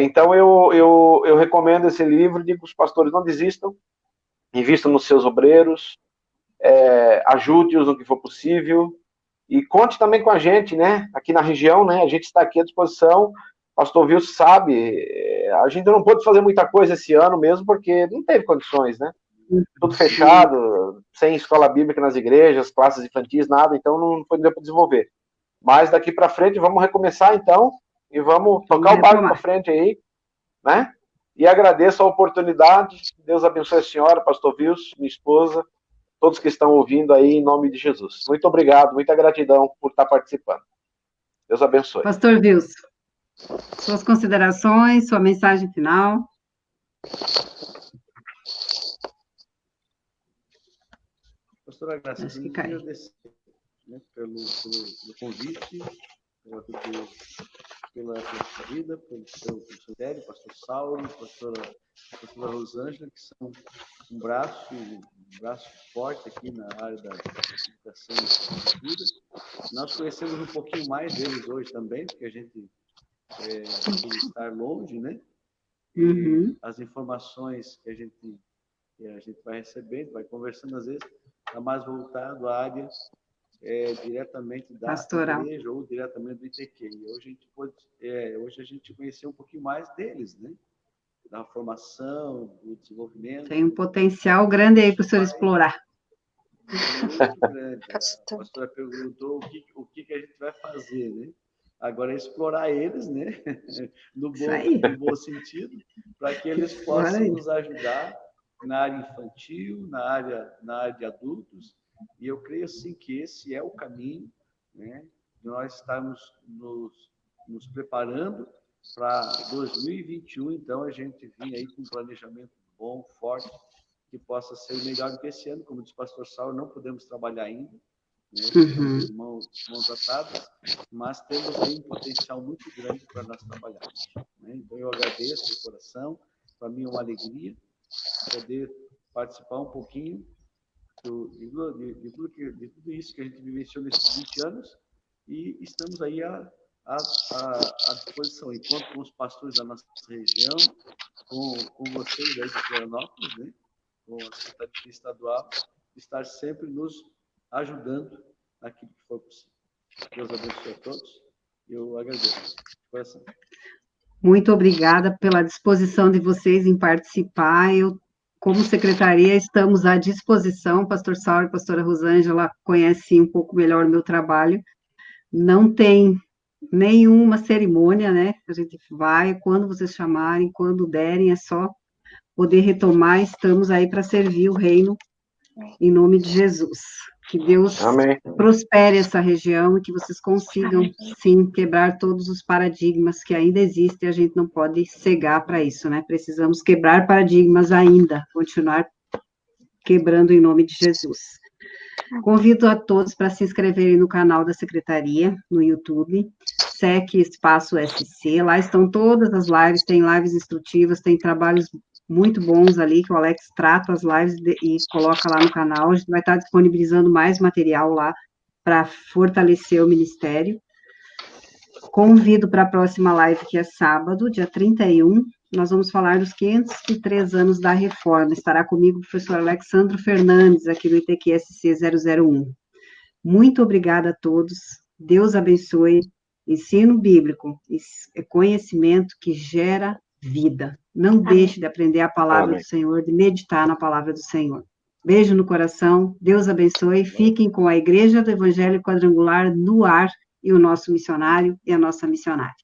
Então eu recomendo esse livro, digo que os pastores não desistam, invistam nos seus obreiros, ajude-os no que for possível, e conte também com a gente, né, aqui na região, né, a gente está aqui à disposição, pastor Wilson sabe, a gente não pôde fazer muita coisa esse ano mesmo, porque não teve condições, né, tudo fechado, sem escola bíblica nas igrejas, classes infantis, nada, então não foi para desenvolver. Mas daqui para frente vamos recomeçar então, e vamos tocar o barco para frente aí, né? E agradeço a oportunidade. Deus abençoe a senhora, pastor Wilson, minha esposa, todos que estão ouvindo aí, em nome de Jesus. Muito obrigado, muita gratidão por estar participando. Deus abençoe. Pastor Wilson, suas considerações, sua mensagem final. Pastora Graça, eu queria agradecer, né, pelo convite, pela sua vida, pelo seu ministério, pastor Saulo, pastora Rosângela, que são um braço forte aqui na área da educação e cultura. Nós conhecemos um pouquinho mais deles hoje também, porque a gente por estar longe, né? E as informações que a gente vai recebendo, vai conversando às vezes, está mais voltado à área diretamente da pastoral, igreja ou diretamente do ITQ. E hoje a gente conheceu um pouquinho mais deles, né? Da formação, do desenvolvimento. Tem um potencial grande aí para o senhor explorar. Muito grande. A pastora perguntou o que a gente vai fazer, né? Agora é explorar eles, né? No bom sentido, para que eles possam nos ajudar na área infantil, na área de adultos. E eu creio assim que esse é o caminho, né? De nós estarmos nos preparando para 2021, então a gente vir aí com um planejamento bom, forte, que possa ser melhor do que esse ano. Como disse o pastor Saulo, não podemos trabalhar ainda, né? Mãos atadas, mas temos aí um potencial muito grande para nós trabalharmos, né? Então, eu agradeço de coração. Para mim é uma alegria poder participar um pouquinho de tudo isso que a gente vivenciou nesses 20 anos, e estamos aí à disposição, enquanto com os pastores da nossa região, com vocês aí de Florianópolis, né? Com a Secretaria Estadual, estar sempre nos ajudando naquilo que for possível. Deus abençoe a todos. Eu agradeço. De coração. Muito obrigada pela disposição de vocês em participar. Eu, como secretaria, estamos à disposição. Pastor Saulo e pastora Rosângela conhecem um pouco melhor o meu trabalho. Não tem nenhuma cerimônia, né? A gente vai, quando vocês chamarem, quando derem, é só poder retomar. Estamos aí para servir o reino, em nome de Jesus. Que Deus Amém. prospere essa região e que vocês consigam, sim, quebrar todos os paradigmas que ainda existem. A gente não pode cegar para isso, né? Precisamos quebrar paradigmas ainda, continuar quebrando em nome de Jesus. Convido a todos para se inscreverem no canal da Secretaria, no YouTube, SEC Espaço SC, lá estão todas as lives, tem lives instrutivas, tem trabalhos muito bons ali, que o Alex trata as lives e coloca lá no canal. A gente vai estar disponibilizando mais material lá para fortalecer o ministério. Convido para a próxima live, que é sábado, dia 31, nós vamos falar dos 503 anos da Reforma. Estará comigo o professor Alexandro Fernandes, aqui do ITQSC 001. Muito obrigada a todos, Deus abençoe. Ensino bíblico é conhecimento que gera vida. Não deixe de aprender a palavra do Senhor, de meditar na palavra do Senhor. Beijo no coração, Deus abençoe. Fiquem com a Igreja do Evangelho Quadrangular no ar, e o nosso missionário e a nossa missionária.